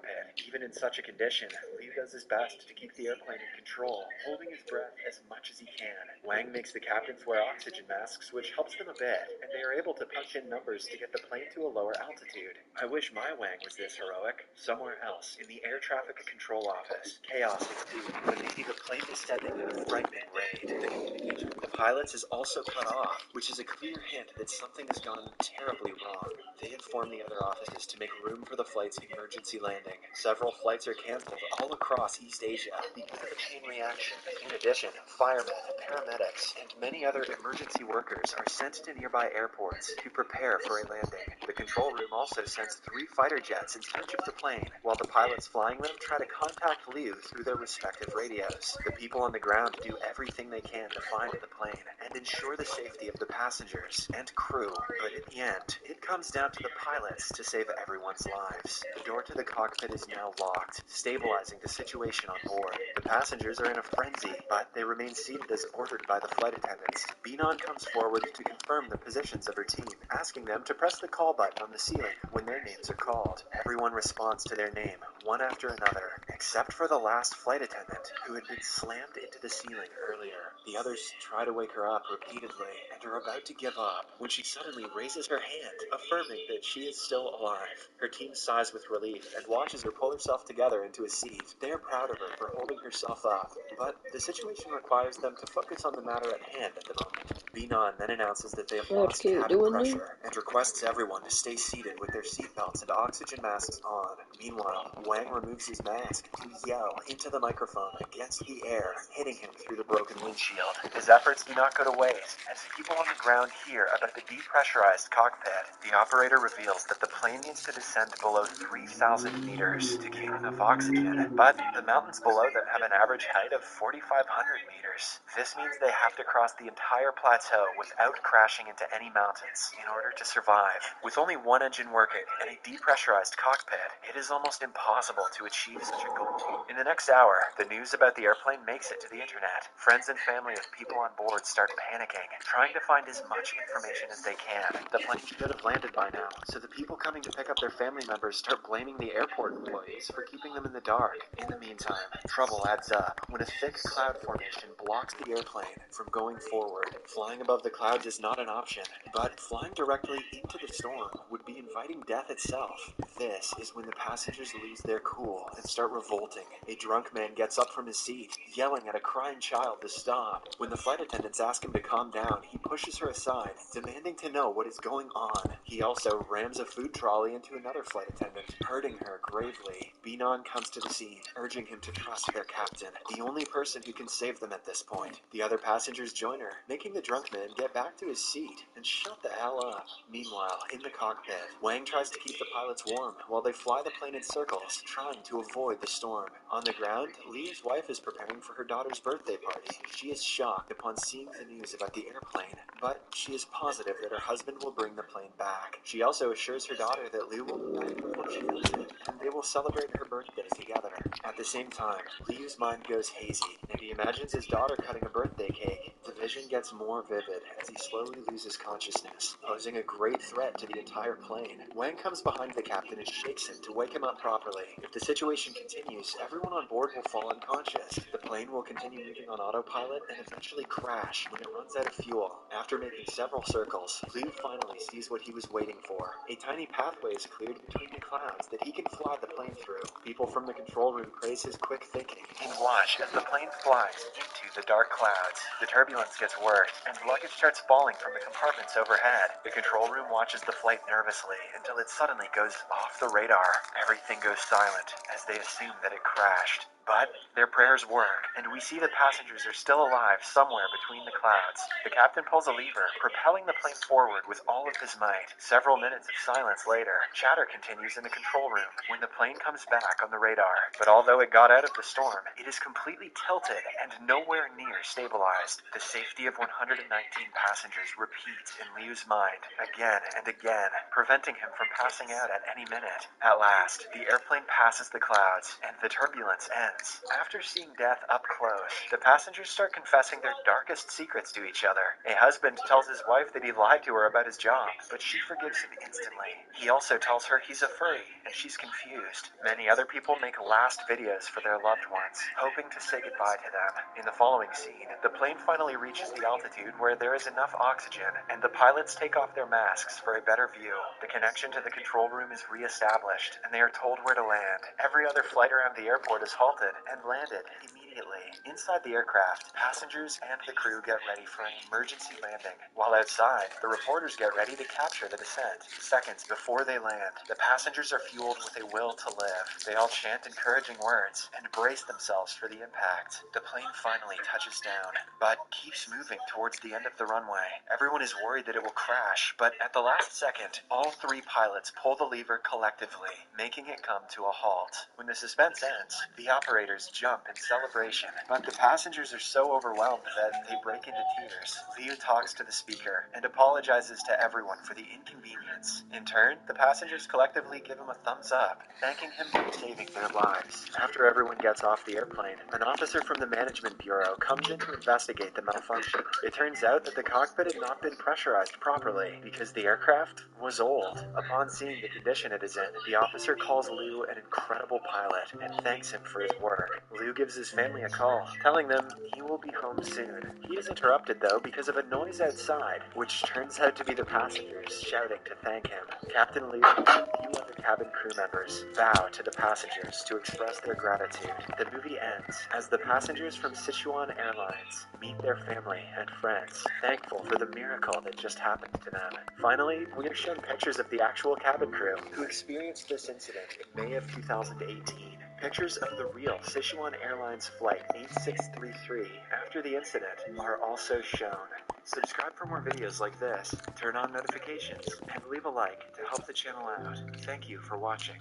Even in such a condition, Liu does his best to keep the airplane in control, holding his breath as much as he can. Wang makes the captains wear oxygen masks, which helps them a bit, and they are able to punch in numbers to get the plane to a lower altitude. I wish my Wang was this heroic. Somewhere else, in the air traffic control office, chaos ensues when they see the plane descending at a frightening rate. The communication with the pilots is also cut off, which is a clear hint that something has gone terribly wrong. They inform the other offices to make room for the flight's emergency landing. Several flights are canceled all across East Asia because of a chain reaction. In addition, firemen, paramedics, and many other emergency workers are sent to nearby airports to prepare for a landing. The control room also sends 3 fighter jets in search of the plane, while the pilots flying them try to contact Liu through their respective radios. The people on the ground do everything they can to find the plane and ensure the safety of the passengers and crew, but in the end, it comes down to the pilots to save everyone's lives. The door to the cockpit is now locked, stabilizing the situation on board. The passengers are in a frenzy, but they remain seated as ordered by the flight attendants. Binan comes forward to confirm the positions of her team, asking them to press the call button on the ceiling when their names are called. Everyone responds to their name, one after another, except for the last flight attendant, who had been slammed into the ceiling earlier. The others try to wake her up repeatedly and are about to give up when she suddenly raises her hand, affirming that she is still alive. Her team sighs with relief and watches her pull herself together into a seat. They are proud of her for holding herself up, but the situation requires them to focus on the matter at hand at the moment. Binan then announces that they have lost cabin pressure and requests everyone to stay seated with their seatbelts and oxygen masks on. Meanwhile, Wang removes his mask to yell into the microphone against the air, hitting him through the broken windshield. His efforts do not go to waste, as people on the ground hear about the depressurized cockpit. The operator reveals that the plane needs to descend below 3,000 meters to gain enough oxygen, but the mountains below them have an average height of 4,500 meters. This means they have to cross the entire plateau without crashing into any mountains in order to survive. With only one engine working and a depressurized cockpit, it is almost impossible to achieve such a goal. In the next hour, the news about the airplane makes it to the internet. Friends and family of people on board start panicking, trying to find as much information as they can. The plane should have landed by now, so the people coming to pick up their family members start blaming the airport employees for keeping them in the dark. In the meantime, trouble adds up when a thick cloud formation blocks the airplane from going forward. Flying above the clouds is not an option, but flying directly into the storm would be inviting death itself. This is when the passengers lose their cool and start revolting. A drunk man gets up from his seat, yelling at a crying child to stop. When the flight attendants ask him to calm down, he pushes her aside, demanding to know what is going on. He also rams a food trolley into another flight attendant, hurting her gravely. Binan comes to the scene, urging him to trust their captain, the only person who can save them at this point. The other passengers join her, making the drunk man get back to his seat and shut the hell up. Meanwhile, in the cockpit, Wang tries to keep the pilots warm while they fly the plane in circles, trying to avoid the storm. On the ground, Liu's wife is preparing for her daughter's birthday party. She is shocked upon seeing the news about the airplane, but she is positive that her husband will bring the plane back. She also assures her daughter that Liu will be back before she leaves it, and they will celebrate her birthday together. At the same time, Liu's mind goes hazy, and he imagines his daughter cutting a birthday cake. The vision gets more vivid as he slowly loses consciousness, posing a great threat to the entire plane. Wang comes behind the captain and shakes him to wake him up properly. If the situation continues, everyone on board will fall unconscious. The plane will continue moving on autopilot and eventually crash when it runs out of fuel. After making several circles, Lou finally sees what he was waiting for. A tiny pathway is cleared between the clouds that he can fly the plane through. People from the control room praise his quick thinking and watch as the plane flies into the dark clouds. The turbulence gets worse, and luggage starts falling from the compartments overhead. The control room watches the flight nervously until it suddenly goes off the radar. Everything goes silent as they assume that it crashed. But their prayers work, and we see the passengers are still alive somewhere between the clouds. The captain pulls a lever, propelling the plane forward with all of his might. Several minutes of silence later, chatter continues in the control room when the plane comes back on the radar. But although it got out of the storm, it is completely tilted and nowhere near stabilized. The safety of 119 passengers repeats in Liu's mind again and again, preventing him from passing out at any minute. At last, the airplane passes the clouds, and the turbulence ends. After seeing death up close, the passengers start confessing their darkest secrets to each other. A husband tells his wife that he lied to her about his job, but she forgives him instantly. He also tells her he's a furry, and she's confused. Many other people make last videos for their loved ones, hoping to say goodbye to them. In the following scene, the plane finally reaches the altitude where there is enough oxygen, and the pilots take off their masks for a better view. The connection to the control room is re-established, and they are told where to land. Every other flight around the airport is halted and landed immediately. Inside the aircraft, passengers and the crew get ready for an emergency landing. While outside, the reporters get ready to capture the descent. Seconds before they land, the passengers are fueled with a will to live. They all chant encouraging words and brace themselves for the impact. The plane finally touches down, but keeps moving towards the end of the runway. Everyone is worried that it will crash, but at the last second, all three pilots pull the lever collectively, making it come to a halt. When the suspense ends, the operators jump in celebration, but the passengers are so overwhelmed that they break into tears. Liu talks to the speaker and apologizes to everyone for the inconvenience. In turn, the passengers collectively give him a thumbs up, thanking him for saving their lives. After everyone gets off the airplane, an officer from the management bureau comes in to investigate the malfunction. It turns out that the cockpit had not been pressurized properly because the aircraft was old. Upon seeing the condition it is in, the officer calls Liu an incredible pilot and thanks him for his work. Liu gives his family a call, telling them he will be home soon. He is interrupted though because of a noise outside, which turns out to be the passengers shouting to thank him. Captain Liu and a few other cabin crew members bow to the passengers to express their gratitude. The movie ends as the passengers from Sichuan Airlines meet their family and friends, thankful for the miracle that just happened to them. Finally, we are shown pictures of the actual cabin crew who experienced this incident in May of 2018. Pictures of the real Sichuan Airlines Flight 8633 after the incident are also shown. Subscribe for more videos like this, turn on notifications, and leave a like to help the channel out. Thank you for watching.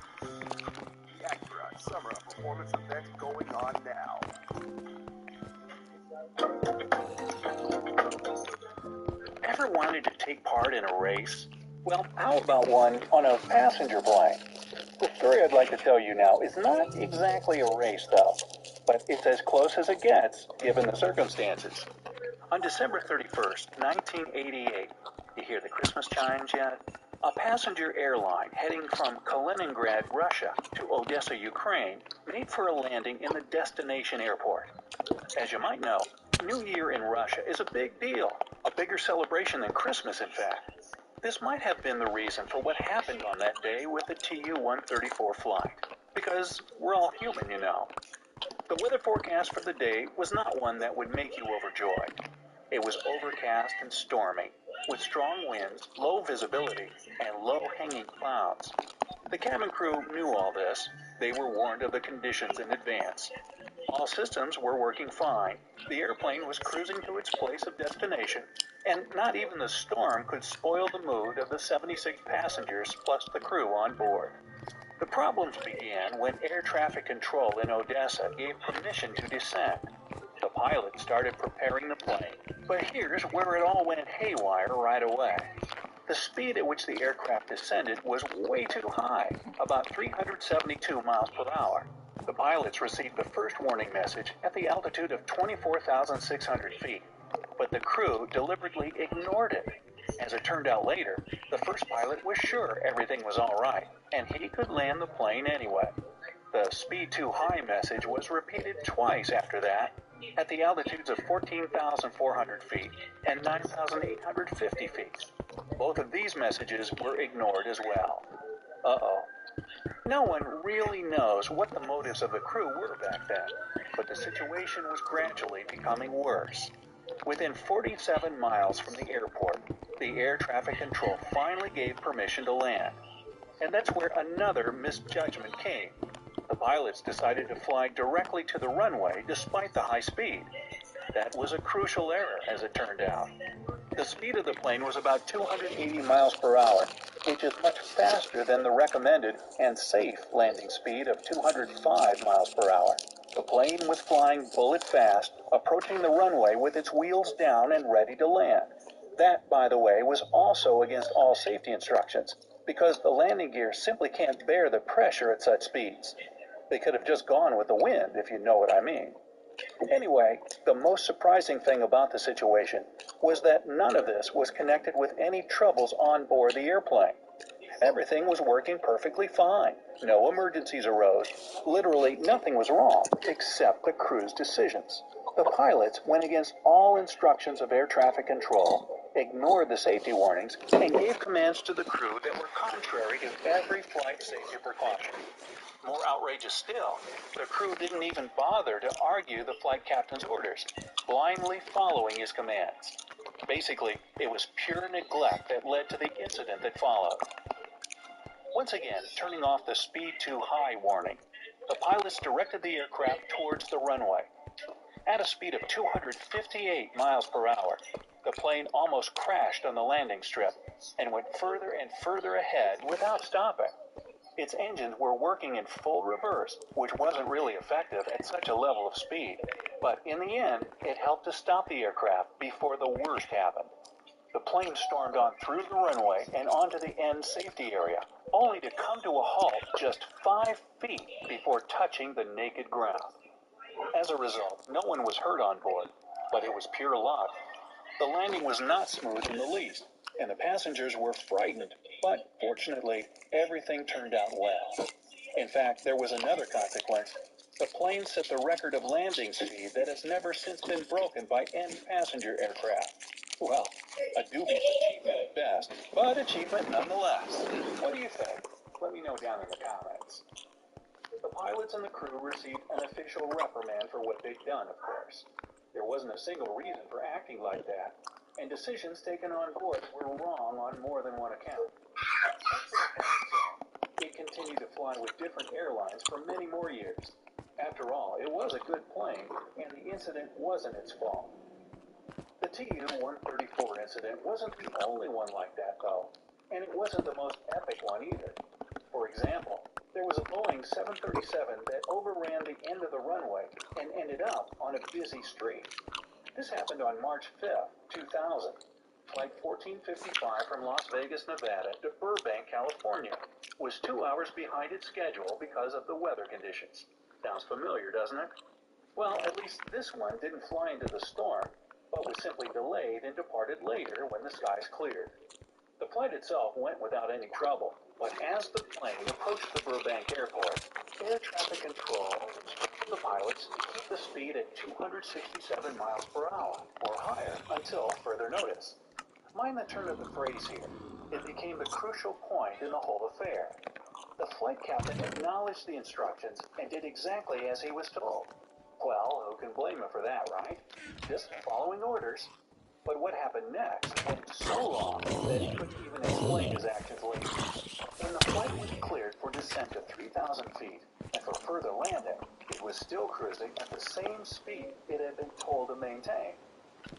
The Acura Summer Performance event going on now. Ever wanted to take part in a race? Well, how about one on a passenger plane? The story I'd like to tell you now is not exactly a race, though, but it's as close as it gets, given the circumstances. On December 31st, 1988, you hear the Christmas chimes yet? A passenger airline heading from Kaliningrad, Russia, to Odessa, Ukraine, made for a landing in the destination airport. As you might know, New Year in Russia is a big deal, a bigger celebration than Christmas, in fact. This might have been the reason for what happened on that day with the Tu-134 flight, because we're all human, you know. The weather forecast for the day was not one that would make you overjoyed. It was overcast and stormy, with strong winds, low visibility, and low-hanging clouds. The cabin crew knew all this. They were warned of the conditions in advance. All systems were working fine. The airplane was cruising to its place of destination, and not even the storm could spoil the mood of the 76 passengers plus the crew on board. The problems began when air traffic control in Odessa gave permission to descend. The pilot started preparing the plane, but here's where it all went haywire right away. The speed at which the aircraft descended was way too high, about 372 miles per hour. The The pilots received the first warning message at the altitude of 24,600 feet, but the crew deliberately ignored it. As it turned out later, the first pilot was sure everything was all right, and he could land the plane anyway. The speed too high message was repeated twice after that, at the altitudes of 14,400 feet and 9,850 feet. Both of these messages were ignored as well. Uh-oh. No one really knows what the motives of the crew were back then, but the situation was gradually becoming worse. Within 47 miles from the airport, the air traffic control finally gave permission to land. And that's where another misjudgment came. The pilots decided to fly directly to the runway despite the high speed. That was a crucial error, as it turned out. The speed of the plane was about 280 miles per hour, which is much faster than the recommended and safe landing speed of 205 miles per hour. The plane was flying bullet fast, approaching the runway with its wheels down and ready to land. That, by the way, was also against all safety instructions, because the landing gear simply can't bear the pressure at such speeds. They could have just gone with the wind, if you know what I mean. Anyway, the most surprising thing about the situation was that none of this was connected with any troubles on board the airplane. Everything was working perfectly fine. No emergencies arose. Literally nothing was wrong, except the crew's decisions. The pilots went against all instructions of air traffic control, ignored the safety warnings, and gave commands to the crew that were contrary to every flight safety precaution. More outrageous still, the crew didn't even bother to argue the flight captain's orders, blindly following his commands. Basically, it was pure neglect that led to the incident that followed. Once again, turning off the speed too high warning, the pilots directed the aircraft towards the runway. At a speed of 258 miles per hour, the plane almost crashed on the landing strip and went further and further ahead without stopping. Its engines were working in full reverse, which wasn't really effective at such a level of speed, but in the end, it helped to stop the aircraft before the worst happened. The plane stormed on through the runway and onto the end safety area, only to come to a halt just 5 feet before touching the naked ground. As a result, no one was hurt on board, but it was pure luck. The landing was not smooth in the least, and the passengers were frightened, but fortunately, everything turned out well. In fact, there was another consequence. The plane set the record of landing speed that has never since been broken by any passenger aircraft. Well, a dubious achievement at best, but achievement nonetheless. What do you think? Let me know down in the comments. The pilots and the crew received an official reprimand for what they'd done, of course. There wasn't a single reason for acting like that, and decisions taken on board were wrong on more than one account. It continued to fly with different airlines for many more years. After all, it was a good plane, and the incident wasn't its fault. The Tu-134 incident wasn't the only one like that, though, and it wasn't the most epic one either. For example, there was a Boeing 737 that overran the end of the runway and ended up on a busy street. This happened on March 5th, 2000. Flight 1455 from Las Vegas, Nevada to Burbank, California was 2 hours behind its schedule because of the weather conditions. Sounds familiar, doesn't it? Well, at least this one didn't fly into the storm, but was simply delayed and departed later when the skies cleared. The flight itself went without any trouble, but as the plane approached the Burbank airport, air traffic control instructed the pilots to keep the speed at 267 miles per hour or higher until further notice. Mind the turn of the phrase here. It became the crucial point in the whole affair. The flight captain acknowledged the instructions and did exactly as he was told. Well, who can blame him for that, right? Just following orders. But what happened next went so long that he couldn't even explain his actions later. When the flight was cleared for descent to 3,000 feet and for further landing, it was still cruising at the same speed it had been told to maintain.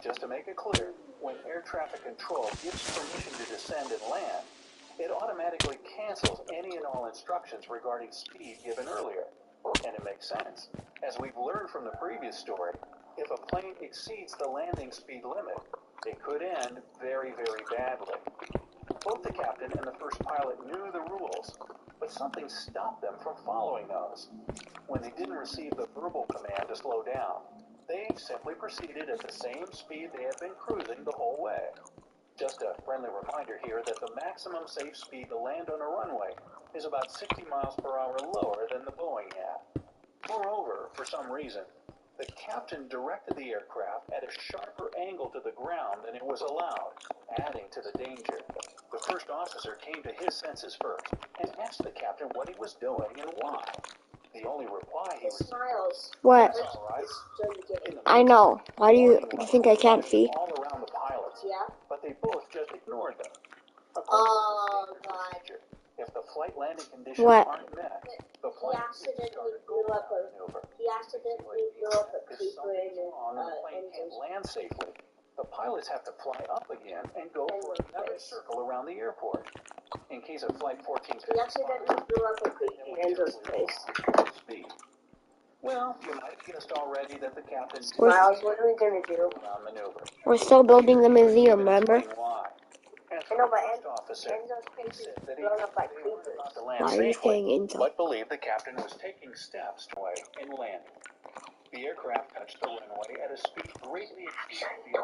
Just to make it clear, when air traffic control gives permission to descend and land, it automatically cancels any and all instructions regarding speed given earlier. And it makes sense. As we've learned from the previous story, if a plane exceeds the landing speed limit, it could end very, very badly. Both the captain and the first pilot knew the rules, but something stopped them from following those. When they didn't receive the verbal command to slow down, they simply proceeded at the same speed they had been cruising the whole way. Just a friendly reminder here that the maximum safe speed to land on a runway is about 60 miles per hour lower than the Boeing had. Moreover, for some reason, the captain directed the aircraft at a sharper angle to the ground than it was allowed, adding to the danger. The first officer came to his senses first and asked the captain what he was doing and why. The only reply he received was, What? "That's all right." In the I know. Why do you meantime, think I can't see? all around the pilots, Yeah. but they both just ignored them. Oh, God. If the flight landing conditions What? aren't met, the He flight accidentally blew up a maneuver. paper If something's in wrong and the plane can't engine. land safely, the pilots have to fly up again and go for another circle around the airport. In case of flight 1455, He accidentally blew up a creek in Enzo's face. speed. Well, you might have guessed already that the captain did Miles, what are we gonna do? around maneuver. We're still building the museum, Even remember? explain why. And I know, but first officer Enzo's face is said that he blown up by they weren't creepers. about to land Why are you safely, saying Intel? but believed the captain was taking steps away in landing. The aircraft touched the runway at a speed greatly exceeding the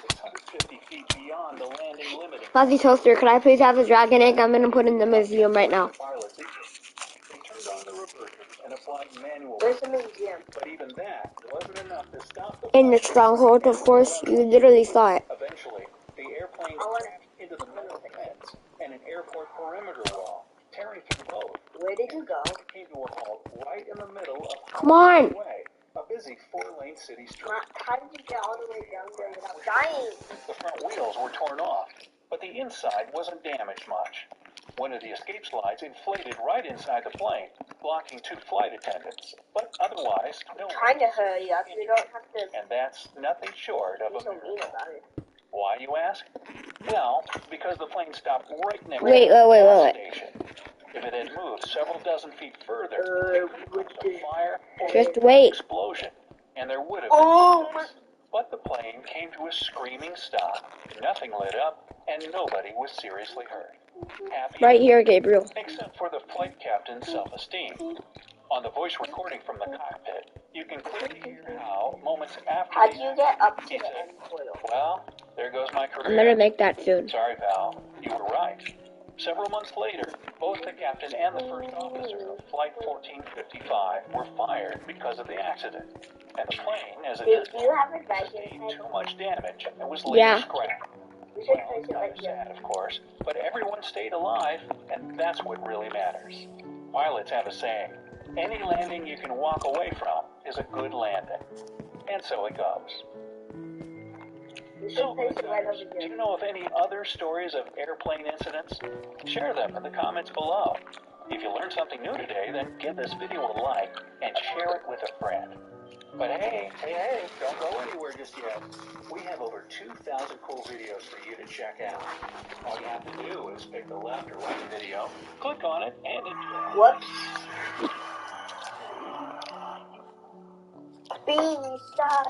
650 feet beyond the landing limiting. Fuzzy Toaster, could I please have a dragon egg? I'm gonna put in the museum right now. Pilots either. They turned on the reversers and applied manual. Where's the museum? But even that wasn't enough to stop the In the pilot stronghold, of course. You literally saw it. Eventually, the airplane crashed into the metal fence and an airport perimeter wall, tearing through both. Where did you go? It came to a halt right in the middle of Come on! Way, a busy four-lane city street. How did you get all the way down there without dying? The front wheels were torn off, but the inside wasn't damaged much. One of the escape slides inflated right inside the plane, blocking two flight attendants. But otherwise, no. Trying to hurry up. You don't have to And that's nothing short of be a so mean miracle. about it. Why, you ask? Well, because the plane stopped right next Wait. to the gas station. If it had moved several dozen feet further, it could have caused a fire or Just an wait. explosion, and there would have been victims. But the plane came to a screaming stop. Nothing lit up, and nobody was seriously hurt. Happy, Right here, Gabriel. except for the flight captain's self-esteem. On the voice recording from the cockpit, you can clearly hear how, moments after How the do you get up to he the said, end foil? "Well, there goes my career." I'm gonna make that soon. Sorry, Val, you were right. Several months later, both the captain and the first officer of Flight 1455 were fired because of the accident. And the plane, as it Do is, you have a dragon sustained head? too much damage and was later Yeah. scrapped. We should Well, place it kind like of this. sad, of course, but everyone stayed alive, and that's what really matters. Pilots have a saying, any landing you can walk away from is a good landing. And so it goes. We should So, place it right over do here. you know of any other stories of airplane incidents? Share them in the comments below. If you learned something new today, then give this video a like and share it with a friend. But hey, don't go anywhere just yet. We have over 2,000 cool videos for you to check out. All you have to do is pick the left or right video, click on it, and enjoy. Whoops. Beanie Star.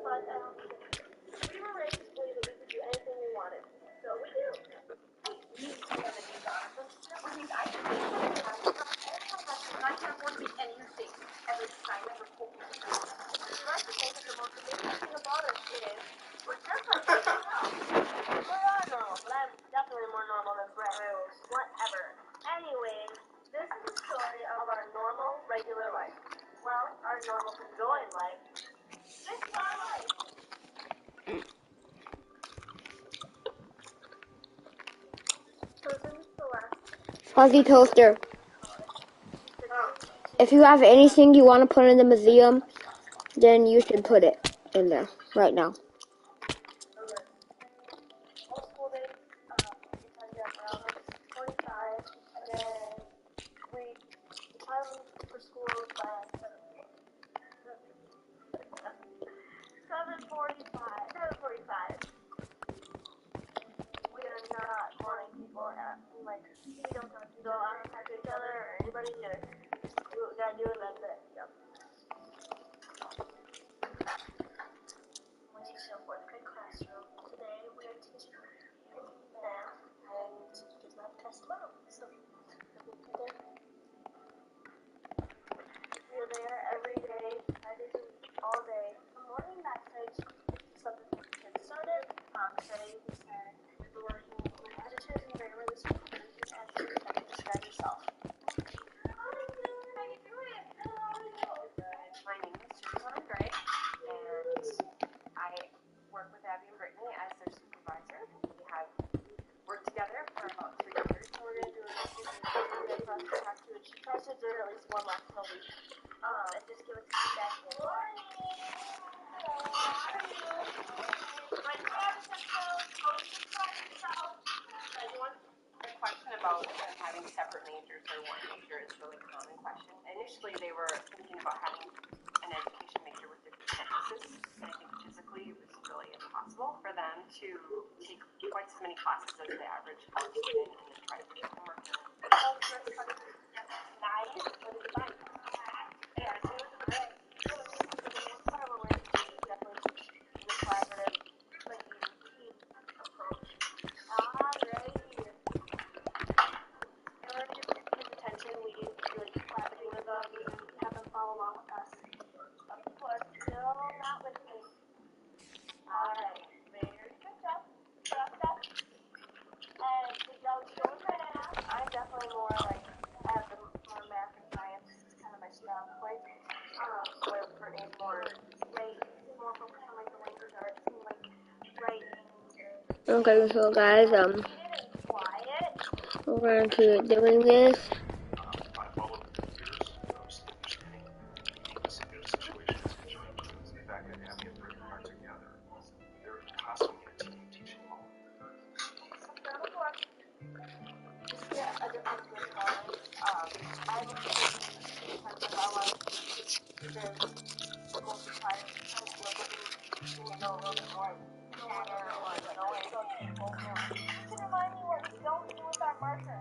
But we were raised to believe that we could do anything we wanted. So we do. I can't afford to be anything ever signed up for cool. I'd like to think that the most amazing thing about us is we're just like everyone else. We are normal, but I'm definitely more normal than Brett. Whatever. Anyways, this is the story of our normal, regular life. Well, our normal enjoying life. This is our life. So this is the last. Fuzzy Toaster. If you have anything you want to put in the museum, then you should put it in there right now. All school days, we tend to get around 45, and then we time for school is by 7:45. 7:45. We are not morning people, like we don't talk to each other or anybody either. We gotta do it, that's it. Yep. Alicia, 4th grade classroom. Today we are teaching math, and there's math test tomorrow. So we are there every day, 5 days a week, all day. The morning message, something to get started. Today we said we're working with adjectives and grammar this week, and you can ask you to describe yourself. My name is Susan Gray, and I work with Abby and Brittany as their supervisor. We have worked together for about 3 years. So we're going to do a survey for us to talk to, and she tries to do it at least one last a week. And just give us feedback. Good morning. The question about them having separate majors or one major is a really common question. Initially, they were thinking about having an education major with different campuses, and I think physically it was really impossible for them to take quite as many classes as the average college student and then try to get homework done. Nice, but it's fine. Yeah, so it was great. So for the most part, what we're going to do is definitely teach the collaborative, like team approach. Alrighty. In order to get his attention, we do like clapping with them and have them follow along with us. Some people are still not listening. Alright, very good job. And the young children, I'm definitely more like, I have the more math and science, it's kind of my strong point. Where Brittany's more more focused on like the language arts and like writing. Okay, so guys, Quiet. we're going to keep doing this. I followed the years of understanding unique situations and trying to see back at Abby and Brittany are together. They're constantly in a team teaching mode. Yeah, a different response. I have a few times I want to multiply and go a little bit more chatter or noise. You can remind me what we don't do with our marker.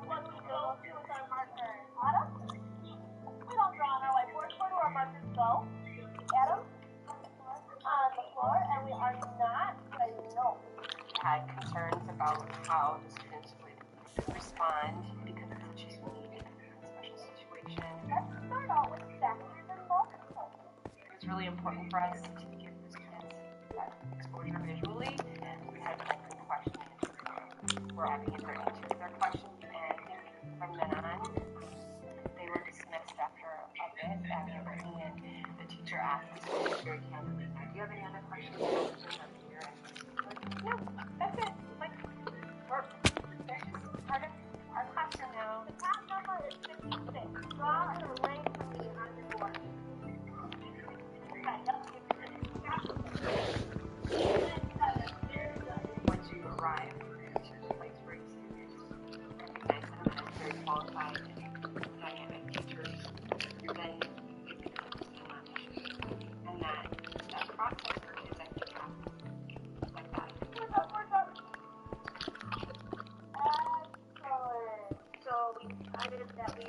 What we don't do with our marker. Adam? We don't draw on our whiteboard. Where do our markers go? Adam? On the floor, and we are not going to know. Had concerns about how the students would respond because it's such a unique and special situation. Let's start out with factors and multiples. It was really important for us to give the students that exposure visually, and we had an open question and answer where Abby and Brittany took their questions, and I think from then on, they were dismissed after a bit, Abby and Brittany, and the teacher asked the students very candidly, do you have any other questions? No, that's it. Like, they're just part of our classroom now. The class number is 56. Draw a line for me on your board. Once you arrive to the place where you recognize them as very qualified and dynamic teachers, then you can focus on our mission. And that process for kids, I think, happens like that. Excellent. So we decided that we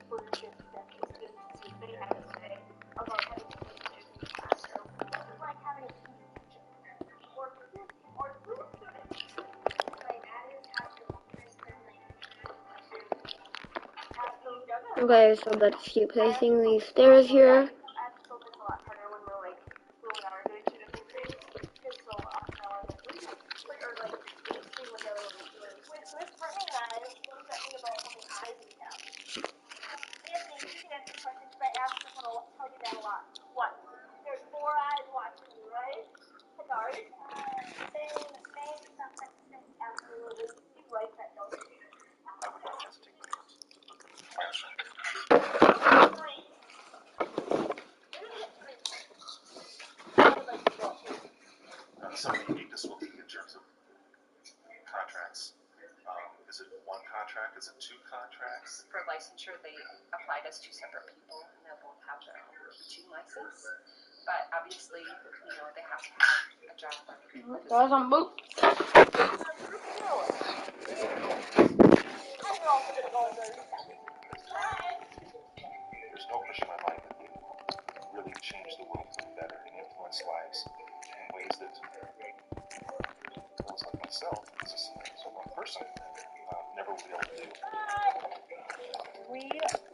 would give the students a briefing today about having teachers in the classroom. Okay, so let's keep placing these stairs here. I have to focus a lot harder when we're like when we are doing two different things. Because so often I'll like or like see what the other one is doing. With Brittany and I, what does that mean about how many eyes we have? Anthony, you can answer the question because I asked her how to tell you that a lot. What? There's 4 eyes watching you, right? Hagari? Same stuff that says absolutely. You write that, don't you? I would not hesitate to answer. Some of the uniqueness will be in terms of contracts. Is it 1 contract? Is it 2 contracts? For licensure, they applied as 2 separate people, and they'll both have their own teaching license. But obviously, they have to have a job. There's some boot. There's no question in my mind that they really change the world for the better and influence lives in ways that those like myself, as one person, never would be able to do. We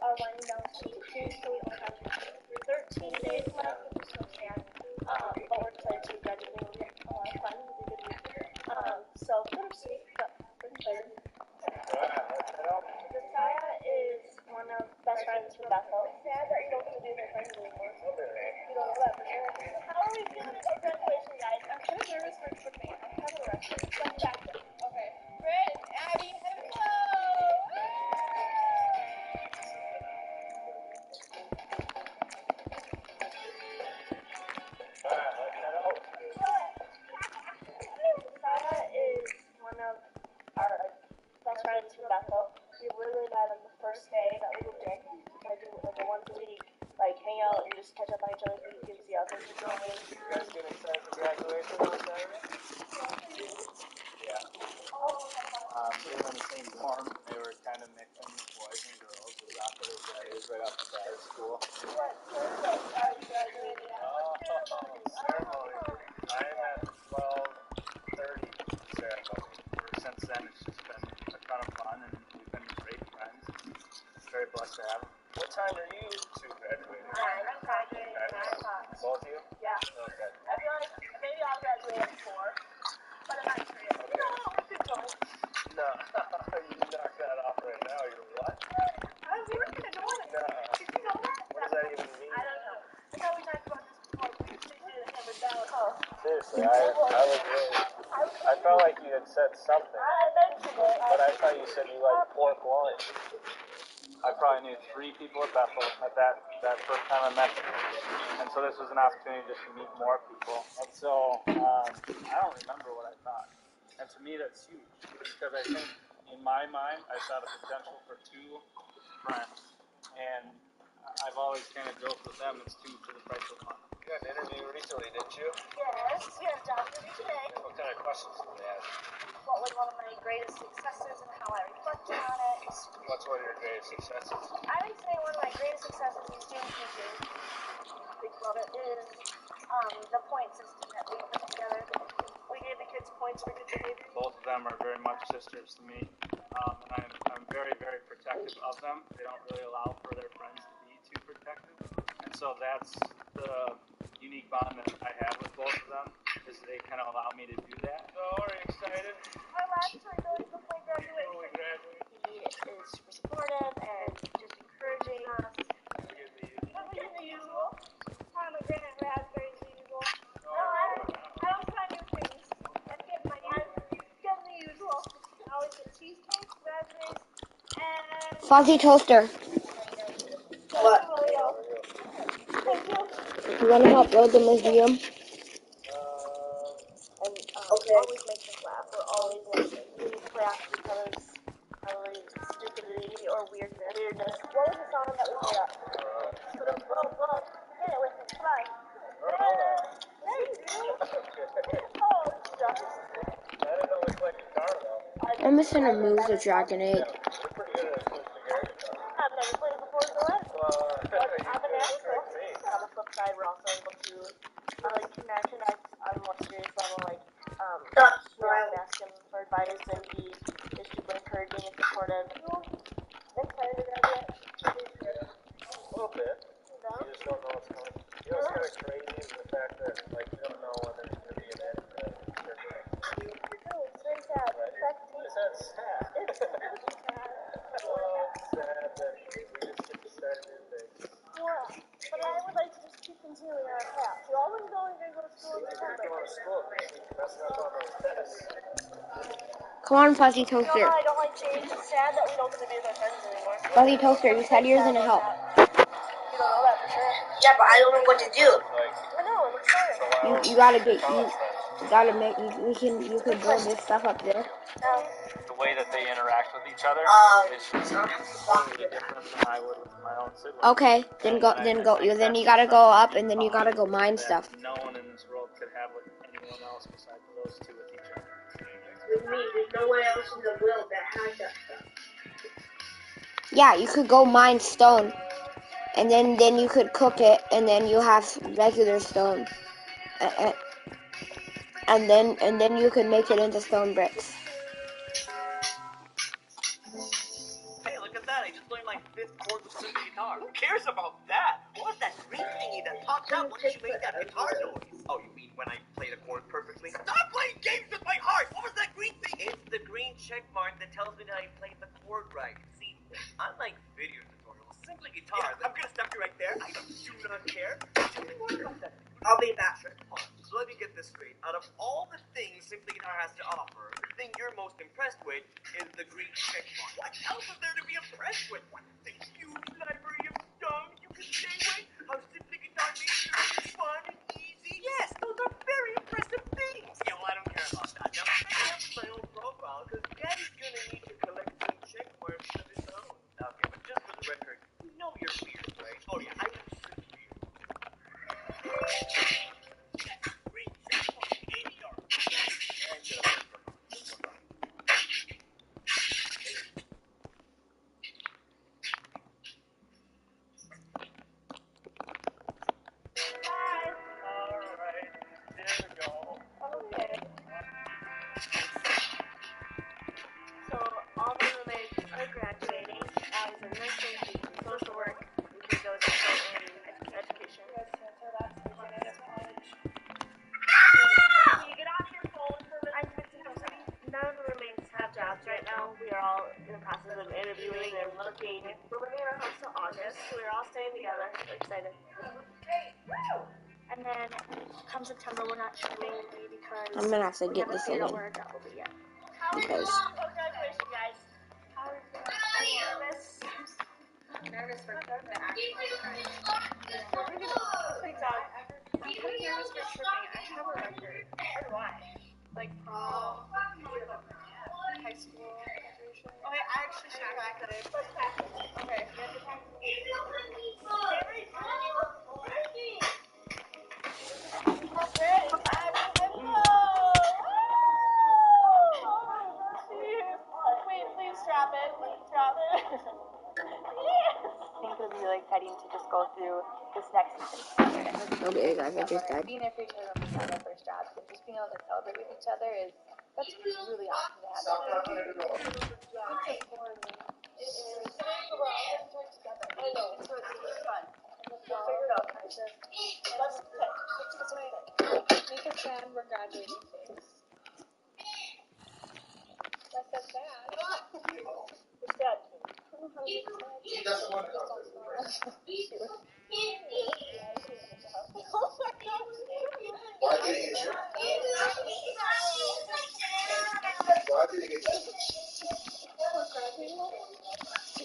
are winding down teaching, so we only have 13 days left, which is so sad. But we're excited to graduate. We're getting a lot of fun. It'll be a good week. So bittersweet, but we're excited. Josiah is one of best friends from Bethel. It's sad that you don't get to be their friends anymore. You don't know that for sure. How are we feeling about graduation, guys? I'm kind of nervous for me. I'm kind of rushed. Let's back up. Okay. Britt, Abby, hello! Josiah is one of our best friends from Bethel. We literally met like the first day that we moved in. I do like a once a week hang out and just catch up on each other's week and see how things are going. You guys getting excited for graduation on Saturday? Yeah. We were in the same dorm. They were kind of mixing boys and girls. As awkward as that is right off the bat of school. What Thursday are you graduating at? Ceremony. I am at 12:30 ceremony. Since then, it's just been a ton of fun, and we've been great friends. It's very blessed to have them. What time are you two graduating? I'm graduating at 9 o'clock. Both of you? Yeah. Okay. I feel like maybe I'll graduate at 4, but I'm not sure yet. Okay. No, you knocked that off right now. You're what? We were kind of doing it. No. Did you know that? What does that even mean? I don't know. I thought we talked about this before. We usually do it hammered down. Oh. Seriously, I was really, I felt like you had said something, I mentioned it. but I thought you said you liked pork loin. I probably knew 3 people at Bethel at that first time I met them. And so this was an opportunity just to meet more people. And so I don't remember what I thought. And to me that's huge, because I think in my mind I saw the potential for 2 friends. And I've always kind of joked with them, it's 2 for the price of 1. You had an interview recently, didn't you? Yes, we had a job interview today. What kind of questions did they ask? What was one of my greatest successes and how I reflected on it. What's one of your greatest successes? I would say one of my greatest successes in student teaching, big love it, is the point system that we put together. We gave the kids points for good behavior. Both of them are very much sisters to me, and I'm very, very protective of them. They don't really allow for their friends to be too protective, and so that's the unique bond that I have with both of them, is they kind of allow me to do that. So, are you excited? Our last one goes before graduation. Before we graduate? He is super supportive and just encouraging us. We get the usual. We get the usual. Pomegranate raspberries, the usual. No, I don't try new things. That's getting my name. Getting the usual. I always get cheesecake, raspberries, and Fuzzy toaster. what? You want to help build the museum? And always makes us laugh. We're always laughing. We laugh at each other's stupidity or weirdness. What was the song that we made up? Hit it with me. Come on. There you go. Oh, stuff. That doesn't look like a car, though. I'm just gonna move the Dragonade. You're pretty good at switching gears. I've never played it before in my life. I'm an asshole. On the flip side, we're also able to connect on a more serious level, ask him for advice, and he is super encouraging and supportive. Excited to graduate. Come on, Fuzzy You know Toaster. how I don't like change? It's sad that we don't get to be with our friends anymore. Fuzzy Toaster, you said you're gonna help. You don't know that for sure. Yeah, but I don't know what to do. I know, I'm excited. You gotta get you gotta make you could build this stuff up there. The way that they interact with each other is totally different than I would with my own siblings. Okay, then you gotta go up and then you gotta go mine stuff. No one in this world could have with anyone else besides those two with each other. With me, there's no one else in the world that has that stuff. Yeah, you could go mine stone. And then you could cook it and then you have regular stone. And then you could make it into stone bricks. Hey, look at that. I just learned my 5th chord with the guitar. Who cares about that? What's that green thingy that pops up once you make that guitar noise? Oh, you mean when I played a chord perfectly? Stop playing games with my heart! What was that green thing? It's the green check mark that tells me that I played the chord right. See, unlike video tutorials, simply guitar. Yeah, I'm gonna stop you right there. I do not care. Tell me more about that. I'll be back. So let me get this straight. Out of all the things Simply Guitar has to offer, the thing you're most impressed with is the green check mark. What else is there to be impressed with? What is the huge library of songs you can stay with? How Simply Guitar makes music fun and easy? Yes, those are very impressive things. Yeah, well, I don't care about that. Now, I have my own profile, because Daddy's gonna need to collect some check marks of his own. Okay, but just for the record, you know you're weird, right? Oh, yeah, I can see you. Green check mark, ADR. Alright, there we go. Okay. So, all my roommates are graduating. Ours in nursing, social work, and he goes also in education. Can you get off your phone for a minute? None of the roommates have jobs right now. We are all in the process of interviewing and looking. We're living in our house till August, so we're all staying together. We're excited. And then come September, we're not sure mainly because I'm gonna have to we get haven't this figured out again. where our job will be yet. Because Congratulations, guys. How are you? I'm nervous. Nervous for the actual time. We're gonna sit down. I'm kind of nervous for tripping. I have a record. Why? Like prom, high school graduation. Okay, I actually should practice. Let's practice. Okay, you have to practice. Wait, please drop it. Drop it. I think it would be really exciting to just go through this next season together. okay, guys, I just died. Being there for each other when we have our first jobs and just being able to celebrate with each other that's really awesome to have. I know. So it's fun. We'll figure it out. Make a sad we're graduating face. That's so sad. It's dead.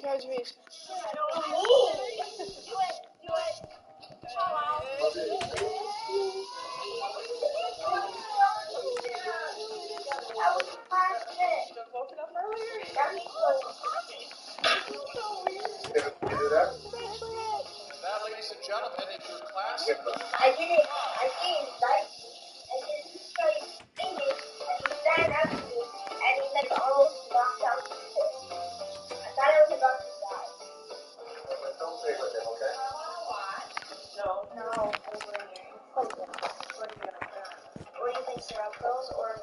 Graduation. That, ladies and gentlemen, is your classic. I did it. I did it, right? And then he started singing, and he ran up to me, and he like almost knocked out his fist. I thought I was about to die. Don't stay with him, okay? No, I was wearing earrings. What are you gonna put on? What do you think, Sarah? Pearls or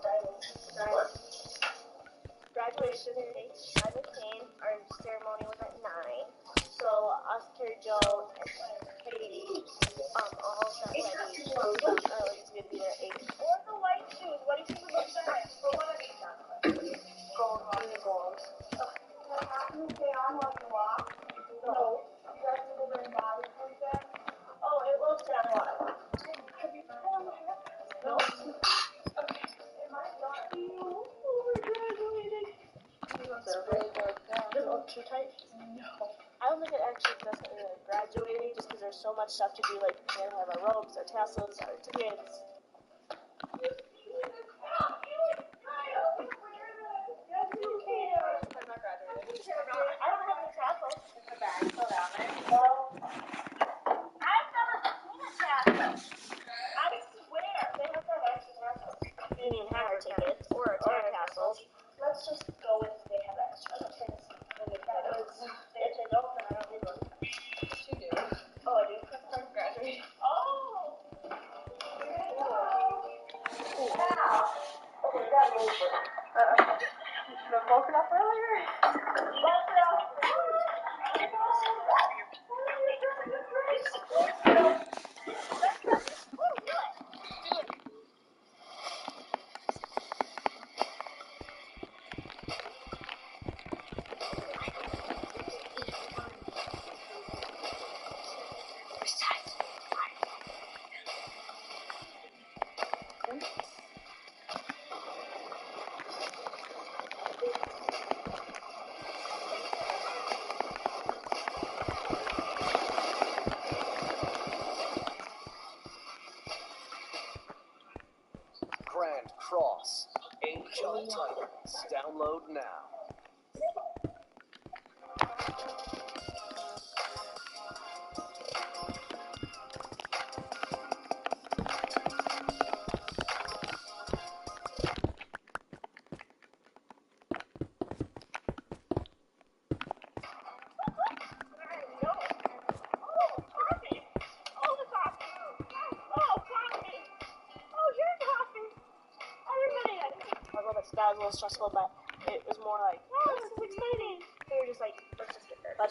diamonds? Graduation date, I was 10. Our ceremony was at 9. So Oscar, Joe, and Katie, all got ready early to be there at 8. Or the white shoes. What do you think about that? For one of these gold, gold. Can you stay on while you walk? No. You guys need to bring body food there? Oh, it looks that way. Have you put on the hair? No. Okay. Am I not you? too tight? No. I don't think it actually does something like graduating, just because there's so much stuff to do. Like we have our robes, our tassels, our tickets. I don't have any tassels in the bag. Go down there. I've never seen a tassel. I swear they have to have extra tassels. You didn't even have our tickets or our tassels. Let's just go with they have extra. If they don't, then I don't need one. You do. Oh, I do. That's part of graduating. Oh. Okay, we gotta move it. Should I woke it up earlier? Woke it up. Grand Cross, Age of Titans. Download now. That was a little stressful, but it was more like, oh, this is exciting. They were just like, let's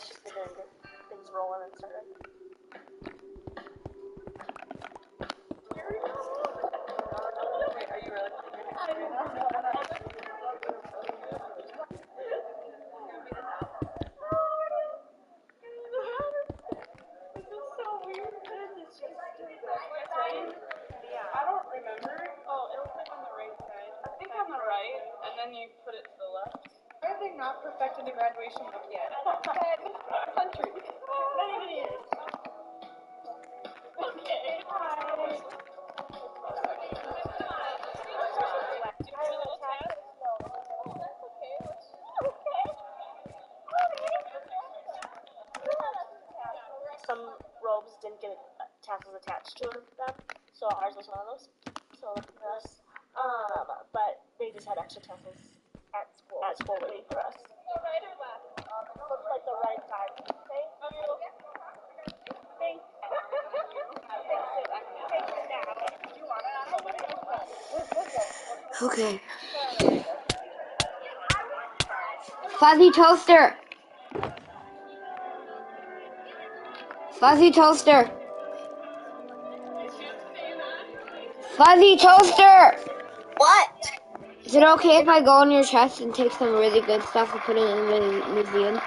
just get there and get things rolling and started. Here we go. Wait, are you really? This is so weird. It's just I don't remember. Oh, it looks like on the right side. I think on the right, and then you put it to the left. Why have they not perfected the graduation look yet? Country. Not even years. Okay. Hi. Some robes didn't get tassels attached to them, so ours was one of those. So lucky for us. But they just had extra tassels at school waiting for us. Right or left? Looks like the right side. Thanks. Okay. Fuzzy toaster. Fuzzy toaster. Fuzzy toaster. What? Is it okay if I go on your chest and take some really good stuff and put it in the museum?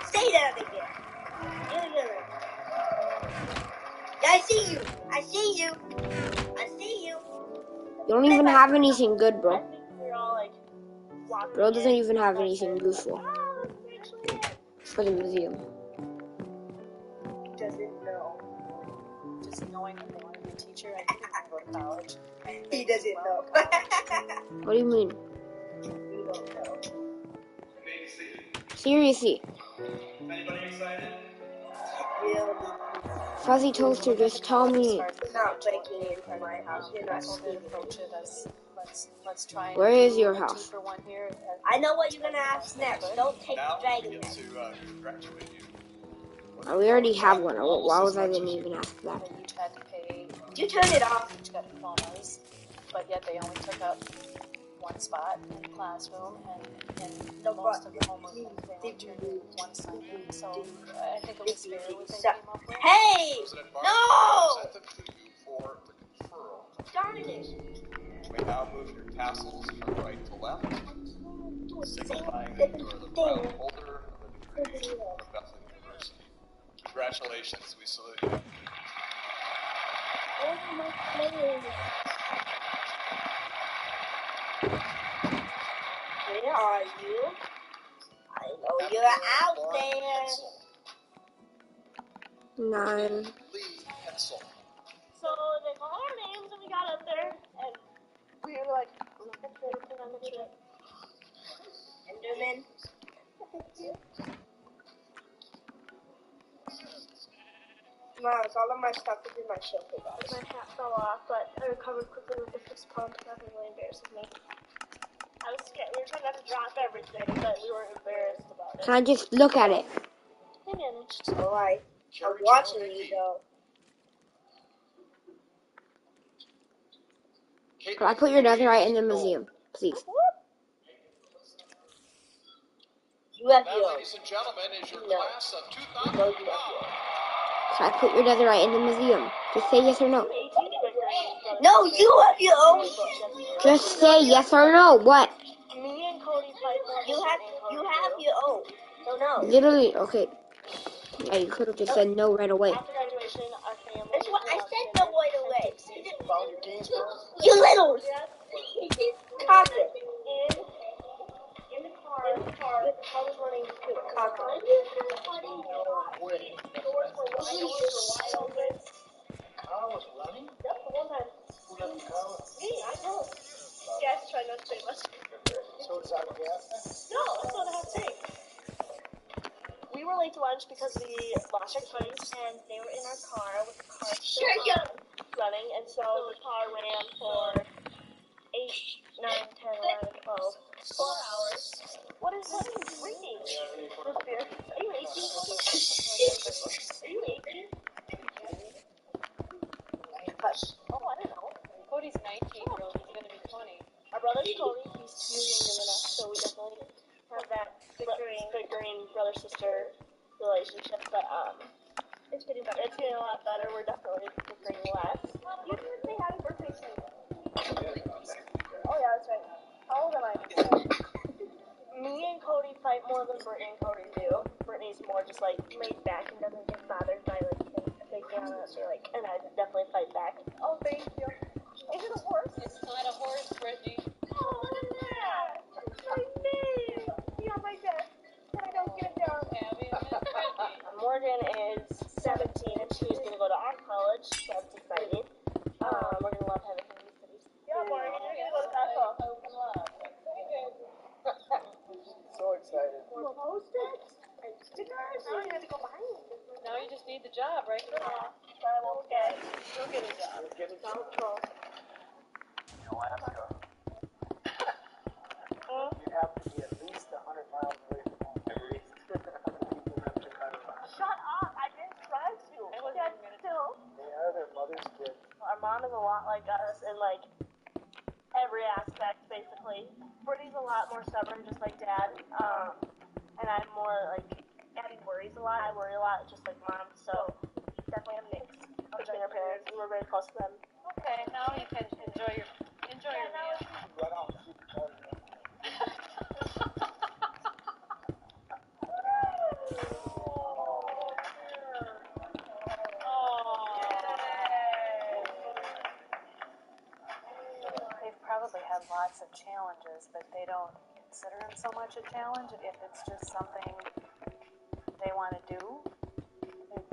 Say that again. I see you. I see you. I see you. You don't even have anything good, bro. We're all like Bro doesn't even have anything useful for the museum. Doesn't know. Just knowing that they want to be a teacher, I think I'm going to go to college. He doesn't know. What do you mean? You don't know. Seriously. Anybody excited? Fuzzy toaster, just tell me. You're not breaking into my house. You're not stealing. Let's try. Where is your house? I know what you're gonna ask next. Don't take the dragon Get next. to congratulate you. We already have one. Why was I didn't even ask that? They each had to pay. You turn it off. Each got diplomas, but yet they only took up one spot in the classroom, and most of the homework they only turned in one assignment. So I think it was fair what they came up with. Hey! President Barr, No! present them to you for the conferral. Darn it. You may now move your tassels from right to left, signifying that you are the proud holder of the degree of Bethel University. Congratulations, we salute you. Oh my God. are you? I know you're out there. 9. Lee Pencil. So they called our names and we got up there and we were like, look at this on the trip. Enderman. No, it's all of my stuff is in my shelter box. My hat fell off, but I recovered quickly with the fist pump. Nothing really embarrasses me. I was scared. We were trying not to drop everything, but we were embarrassed about it. Can I just look at it? We managed. Alright. I'm watching you though. Can I put your netherite in the museum, please? You have Now, your ladies and gentlemen, is your No. class of No, 2005. you have your Can I put your netherite in the museum? Just say yes or no. No, you have your own. Just say yes or no. What? Me and Cody fight more. You have your own. No. Literally, okay. Yeah, you could have just said no right away. After graduation, our family. That's what I said. No right away. Found your keys, bro? You little cocker. In the car, the car was running too. Cocker. Doors were wide open. Car was running? Yep, the one time. Who left the car? Me, I know. Guys, try not to say much. So it's out of gas? No, that's not a half thing. We were late to lunch because we lost our keys, and they were in our car with the car still running, and so the car ran for 8, 9, 10, 11, 12, 4 hours. What is drinking? Root beer. Are you 18? Are you 18? Hush. Oh, I don't know. Cody's 19, girl. He's gonna be 20. Our brother's Cody. He's 2 younger than us, so we definitely have that bickering brother-sister relationship. But it's getting better. It's getting a lot better. We're definitely bickering less. You didn't say happy birthday to me. Oh yeah, that's right. How old am I? Me and Cody fight more than Brittany and Cody do. Brittany's more just like laid back and doesn't get bothered by like picking on us or like, and I definitely fight back. Oh, thank you. Is it a horse? It's not a horse, Brittany. Oh, yeah. My name. Yeah, my desk. Can I go get it down? Morgan is 17 and she's gonna go to art college. That's exciting. We're gonna love having her in the city. Yeah, Morgan, you're gonna go to Bethel. So excited. More post-its and stickers. Now you have to go buy them. Now you just need the job, right? I won't get. You'll get a job. Don't troll. Alaska. You'd have to be at least 100 miles away from home. At least. People have to cut around. Shut up! I didn't try to. Yet still. They are their mother's kids. Our mom is a lot like us in like every aspect, basically. Brittany's a lot more stubborn, just like Dad. And I'm more like Abby worries a lot. I worry a lot, just like Mom. So definitely a mix between our parents. We were very close to them. Okay, now you can enjoy your meal. Right on. They've probably had lots of challenges, but they don't consider them so much a challenge. If it's just something they want to do, they're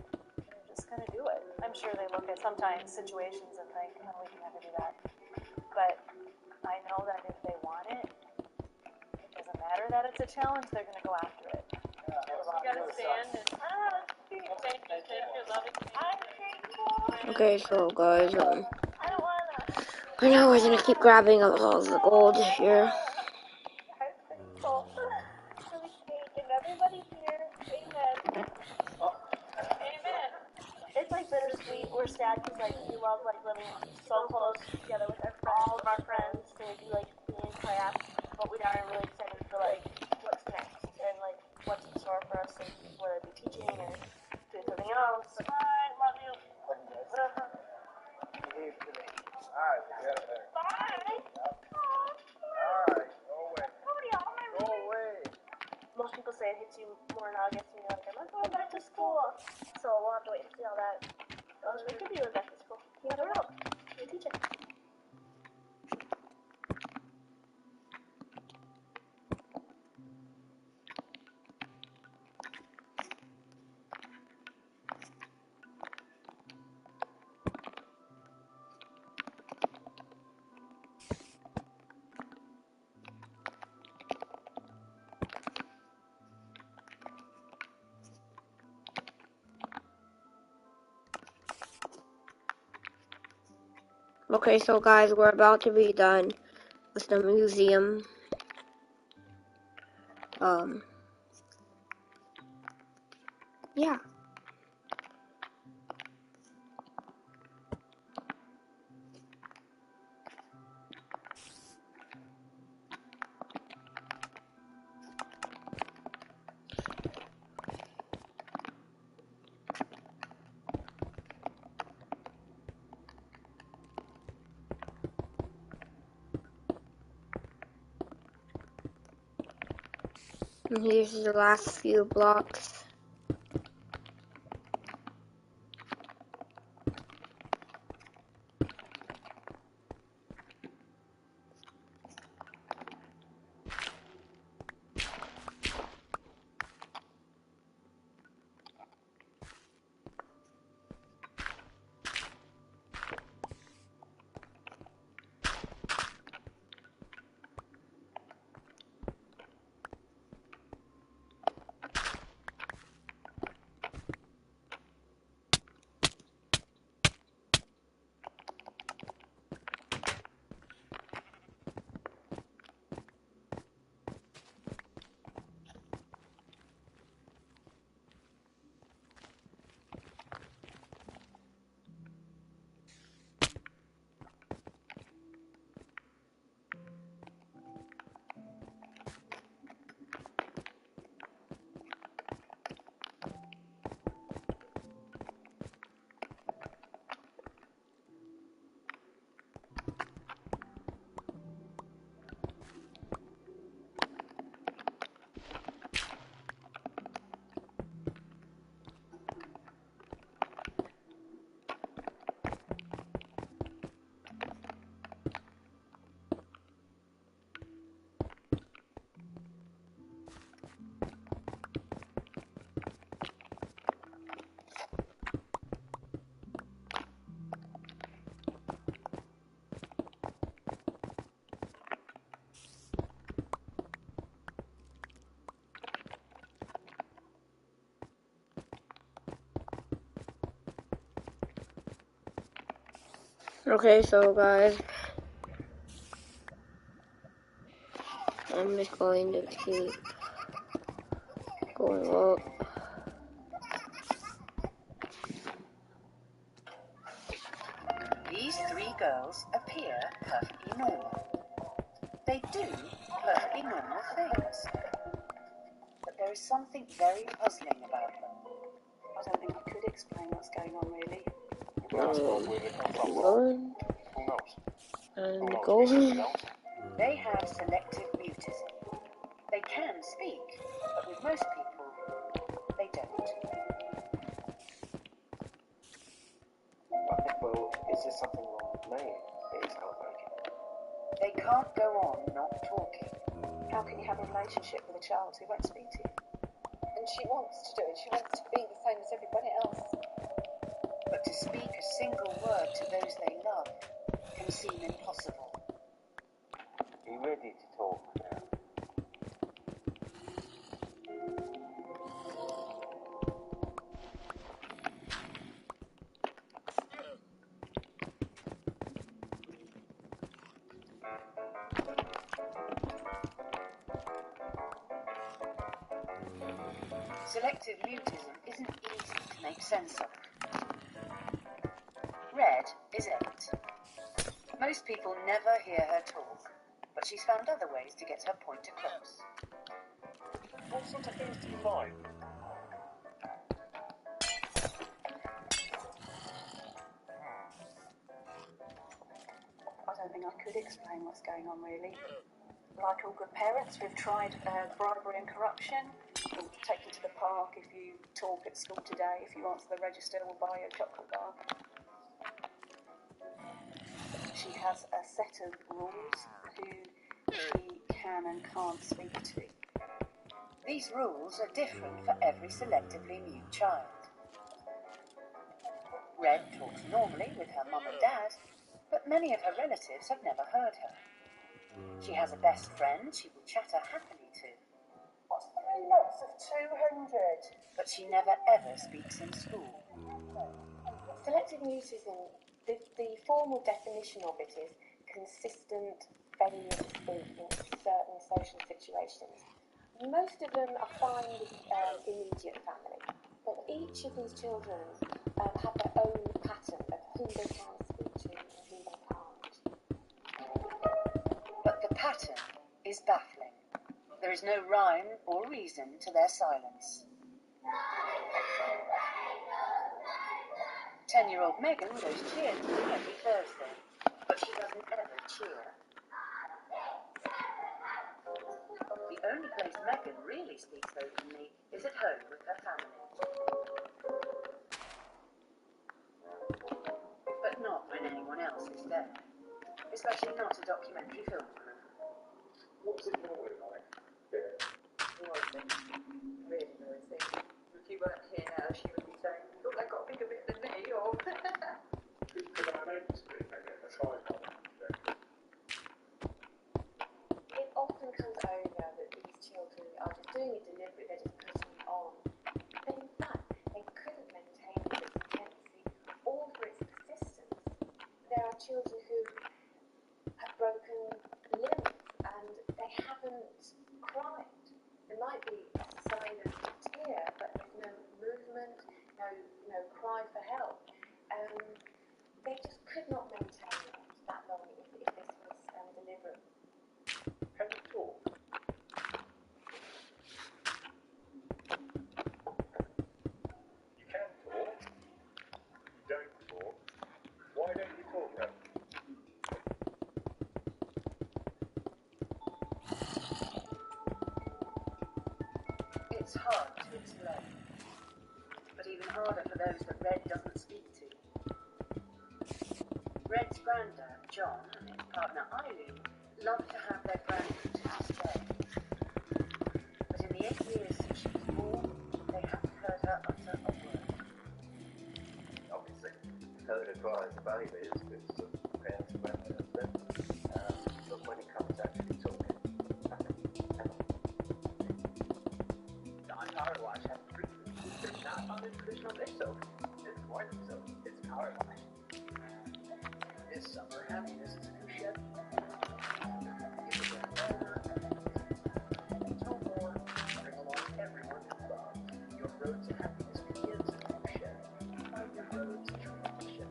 just going to do it. I'm sure they look at sometimes situations and think, oh, we can never do that. But I know that if they want it, it doesn't matter that it's a challenge, they're going to go after it. You got to stand and take your loving hand. Okay, so guys, I know we're gonna keep grabbing up all the gold here. And everybody here, amen. Amen. It's like bittersweet. We're sad because like we love like living so close together with all of our friends, and we do like being in class, but we are really excited for like what's next and like what's in store for us, and whether it be teaching or doing something else. Bye, love you. Behave today. Alright, get it there. Bye. Alright, go away. Go away. Most people say it hits you more in August, and you're like, I'm not going back to school. So we'll have to wait and see how that goes. We could be going back to school. You never know. You're teaching. Okay, so guys, we're about to be done with the museum. Yeah. And here's the last few blocks. Okay, so guys, I'm just going to keep going up. These three girls appear perfectly normal. They do perfectly normal things. But there is something very puzzling about them. I don't think I could explain what's going on, really. Going and going. They have selective mutism. They can speak, but with most people, they don't. Well, is there something wrong with me? It is heartbreaking. They can't go on not talking. How can you have a relationship with a child who won't speak to you? And she wants to do it. She wants to be the same as everybody else. But to speak a single word to those they love can seem impossible. Are you ready to talk now? Selective mutism isn't easy to make sense of. Red is 8. Most people never hear her talk, but she's found other ways to get her point across. What sort of things do you like? I don't think I could explain what's going on, really. Like all good parents, we've tried bribery and corruption. We'll take you to the park if you talk at school today. If you answer the register, we'll buy you a chocolate bar. She has a set of rules who she can and can't speak to. These rules are different for every selectively mute child. Red talks normally with her mum and dad, but many of her relatives have never heard her. She has a best friend she will chatter happily to. What's 3 lots of 200? But she never ever speaks in school. Selective mutism The formal definition of it is consistent failure to speak in certain social situations. Most of them are fine with immediate family, but each of these children have their own pattern of who they can speak to and who they can't. But the pattern is baffling. There is no rhyme or reason to their silence. 10-year-old Megan goes cheer to me every Thursday, but she doesn't ever cheer. The only place Megan really speaks openly is at home with her family. But not when anyone else is there, especially not a documentary film crew. What was it normally like? Noisy. Really noisy. If you weren't here now, she would be saying, look, they got a bigger bit than me, or... Because I noticed it, maybe at the time. It often comes over that these children are just doing it deliberately, they're just putting it on. But in fact, they couldn't maintain this intensity or for its persistence. There are children who have broken limbs and they haven't cried. There might be a sign of tear, but there's no movement, no cry for help. They just could not maintain it that long if this was deliberate. Can you talk? You can talk. You don't talk. Why don't you talk then? It's hard to explain, but even harder for those that Red doesn't speak to. Red's granddad, John, and his partner Eileen love to have their granddaughter stay. But in the 8 years since she was born, they haven't heard her utter a word. Obviously, heard her cry as a baby is because the parents and grandparents live. But when it comes to actually talking, Non-power-wash has proven they're not on a traditional day soap. It's white soap. It's power wash. This summer, happiness is a new shed. Give a grandmother and tell more. Bring along everyone involved. Your road to happiness begins in your shed. Find your road to transformation.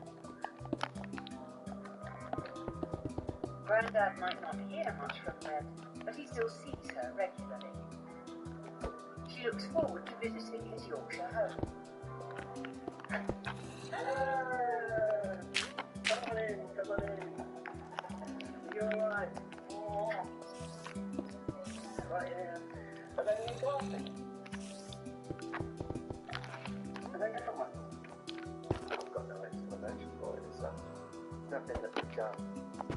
Granddad might not hear much from Red, but he still sees her regularly. She looks forward to visiting his Yorkshire home. Come on in. You're alright. Right here. Have any coffee? Have any come on? I've got no explanation for it. It's nothing that we've done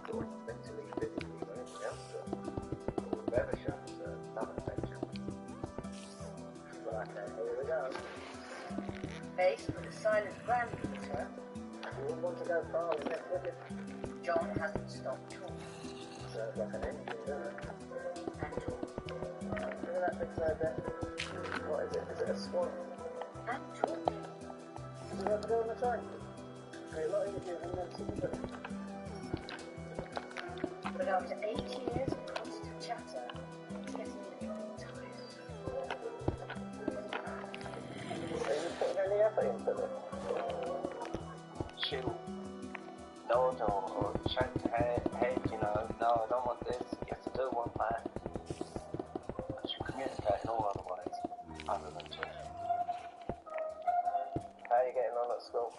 sort of mentally, physically, or anything else to it. All we've ever shown is love and affection. Right, here we go. Faced with a silent granddaughter, You wouldn't want to go far with it, would you? John hasn't stopped talking. Sounds like an engine, doesn't it? And talking. Look at that big side there. What is it? Is it a swan? And talking. Does it ever go on the train? A lot of you do, and then see the But after 8 years of constant chatter, he's getting a little bit tired. Are you putting any effort into this? She'll nod or shake her head, you know, no, I don't want this, yes, I do want that. And she'll communicate in all other ways, other than talking. How are you getting on at school?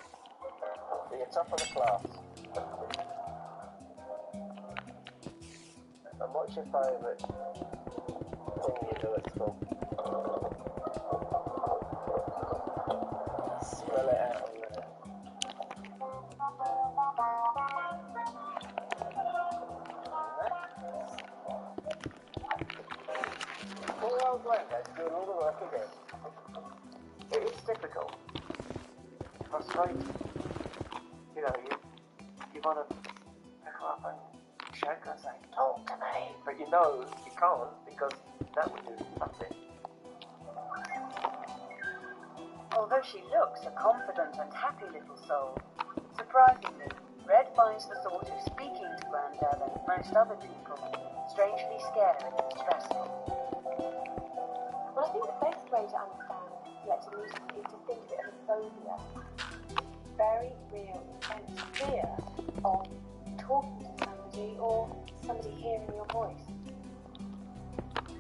Are you top of the class? And what's your favourite thing you do at school? Spell it out on there. Poor old granddad's doing all the work again. It is difficult. Frustrating. You know, you want to pick her up and shake her and say, talk to me. But you know you can't because that would do nothing. Although she looks a confident and happy little soul, surprisingly, finds the thought of speaking to Grandad and most other people strangely scary and stressful. Well, I think the best way to understand lectionism is to think of it as a phobia. Very real, intense fear of talking to somebody or somebody hearing your voice.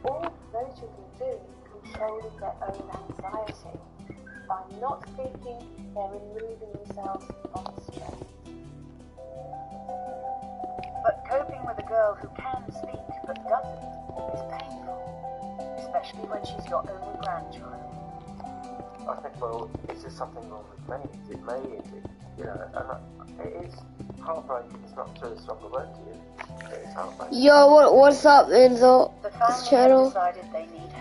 All those children do is controlling their own anxiety. By not speaking, they're removing themselves from the stress. But coping with a girl who can speak but doesn't is painful, especially when she's your only grandchild. I think, well, is there something wrong with me? Is it me? Is it, you know, and it is heartbreaking. It's not too strong a word to you. It is heartbreaking. Yo, what's up, Enzo? This channel.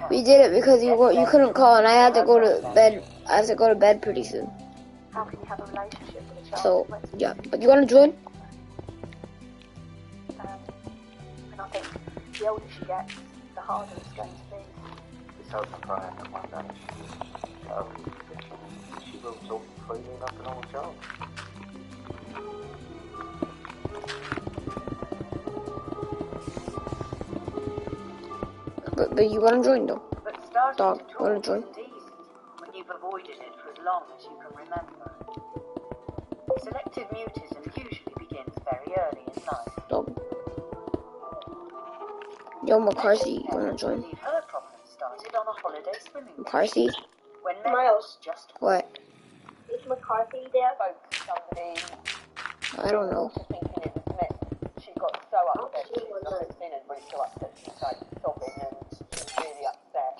We did it because you couldn't call, and I had to go to bed. I have to go to bed pretty soon. How can you have a relationship with a child? So yeah, but you wanna join? And I think the older she gets, the harder it's going to be. It's hope and prayer that one day she will talk freely like a normal child. But you wanna join though? But starting Dog, to you wanna talk join? isn't easy when you've avoided it for as long as you can remember. Selective mutism usually begins very early in life. Dog. Yo, McCarthy, you wanna join? Her problem started on a holiday swimming trip. McCarthy? When Miles. Just What? Is McCarthy there? Somebody I don't know. thinking it was Miss. She got so upset. She was in and really so upset. She started sobbing and she was really upset.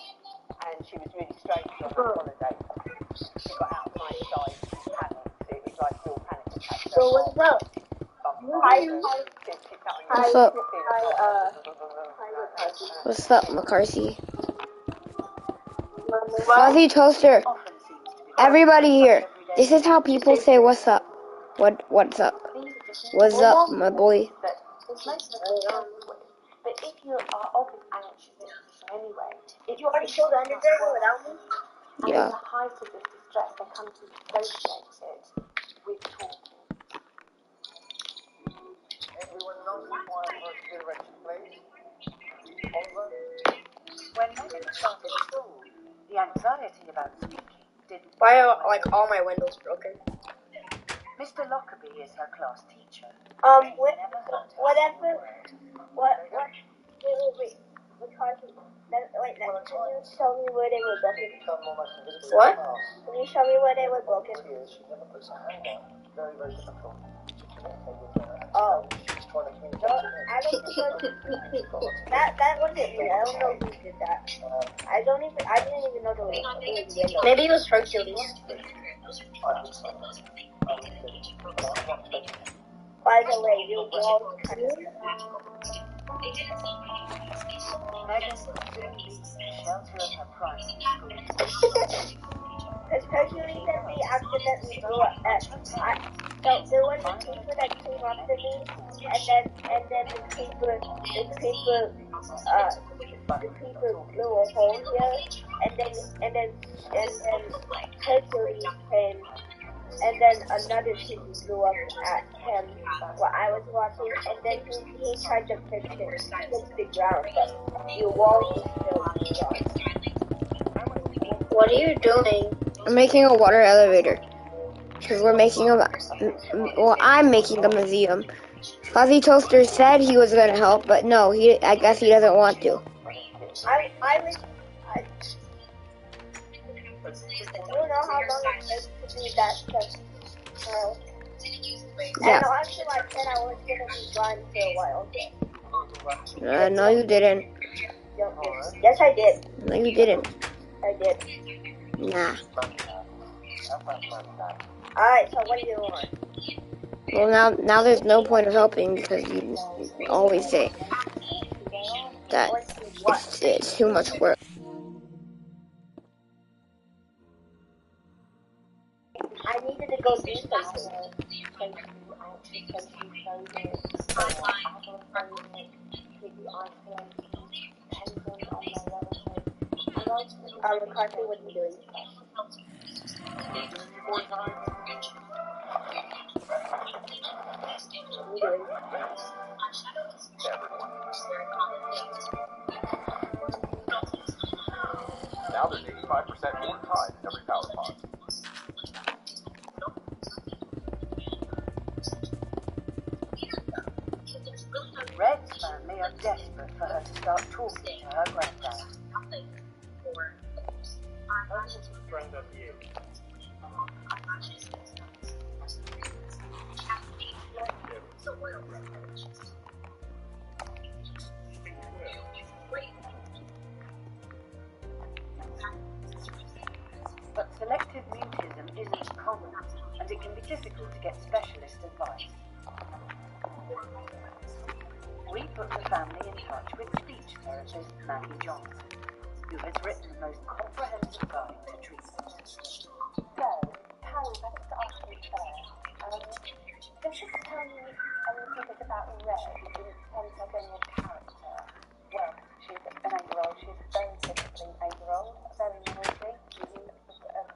And she was really strange on that holiday. She got out of my side. She panicked. It was like real panic attack. So what's up? What's up? What's up, McCarthy? Fuzzy Toaster. Everybody here. This is how people say what's up. What's up? What's up, my boy? But if you are of an anxious disposition anyway, if You already showed the underdog without me? Yeah. at the height of this distress, they come to associate it with talking. Everyone knows why first direction, please. Over. When Megan started school, the anxiety about speaking didn't. Why are like all my windows broken? Mr. Lockerbie is her class teacher. Whatever. Wait. McCarthy. Wait, can you show me where they were broken? What? Can you show me where they were broken? Very, very difficult. Oh. No, I don't think that wasn't me. I don't know who did that. I didn't even know there was maybe it was Hercules. By the way, your wall kind of Megan soon reached the shelter of her primary school. Because Hercules and me accidentally blew up. So there was a creeper that came after me, and then the creeper blew a hole here, and then Hercules came, and then another creeper blew up at him while I was watching, and then he tried to fix the ground, but the wall was still gone. What are you doing? I'm making a water elevator. Because we're making I'm making a museum. Fuzzy Toaster said he was gonna help, but no, I guess he doesn't want to. I don't know how long it takes to do that stuff. Yeah. And actually, I said I was gonna be gone for a while. No, you didn't. Yes, I did. No, you didn't. I did. Nah. Alright, so what do you want? Well, now there's no point of helping because you always say that it's too much work. I needed to go do something. McCarthy, what are you doing? Now there's 85% more time in every power pod. Red's family are desperate for her to start talking to her granddad. Granddad here. But selective mutism isn't common, and it can be difficult to get specialist advice. We put the family in touch with speech therapist Maggie Johnson, who has written the most comprehensive guide to treatment. So, Karen, I have to ask you first. Just tell me a little bit about Red in terms of being a character. Well, she's an 8-year-old. She's a very typically 8-year-old, very naughty.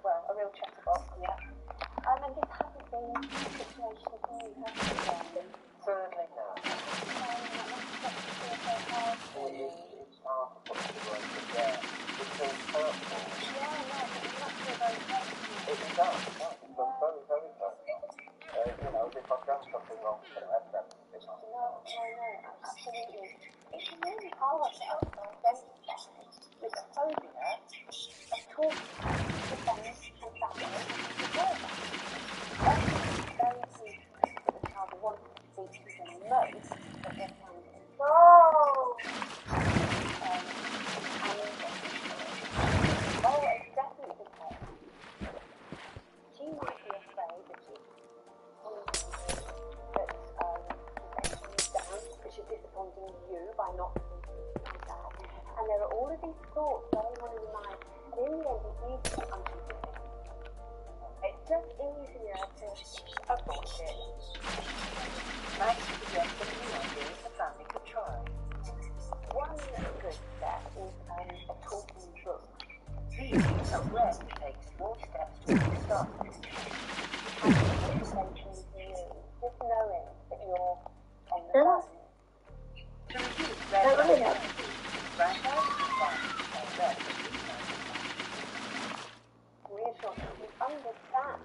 Well, a real chatterbox, yeah. And this hasn't been a situation for you, has it? Certainly not. It's hard to put the word together. It feels hurtful. It does. It feels very, very hurtful. You know, if I've done something wrong, so I've done something wrong. No, absolutely. It's really hard to identify with a phobia of talking to friends and family together. That's very crucial for the child who wants to speak to them most, but they're finding it. Oh, it's definitely the case. She might be afraid that she's down because she's disappointing you by not speaking like that. And there are all of these thoughts going on in your mind, and in the end, it's easier to unconfident. It's just easier to avoid it. Max suggests a new ideas the family could try. One good step is a talking book. These are Red takes small steps towards starting this Motivation for you, just knowing that you're on the phone. To reduce Red's anxiety, Granddad advises Red reassurance you understand.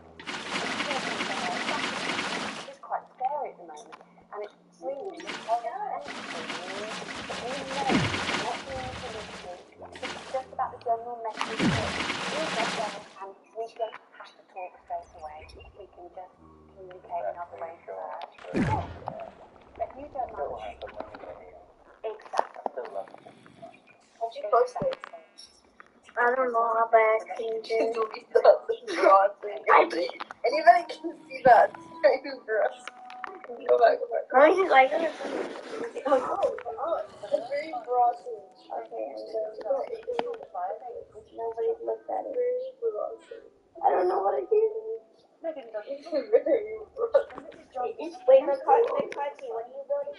It's quite scary at the moment, and it's really horrible. But you know, not being politically, it's just about the general message that we'll get there, and we don't have to talk straight away. We can just communicate in other ways first. Yeah. But you don't mind. Exactly. Did you post it? I don't know how bad I can do anybody can see that. Go back. I just like it. It's very brossy. Okay, nobody looked at it. I don't know what it is. It's very brossy. Wait, McCarthy, what are you building?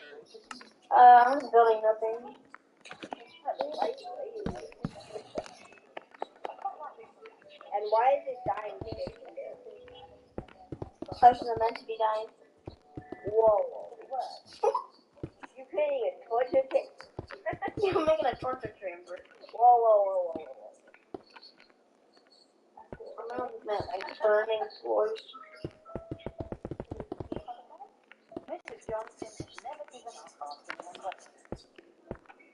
I'm building nothing. And why is it dying station there? The person are meant to be dying. Whoa. What? You're creating a torture pit. You're making a torture chamber. Whoa. I'm not like burning floors. Mrs. Johnson has never given up asking her questions.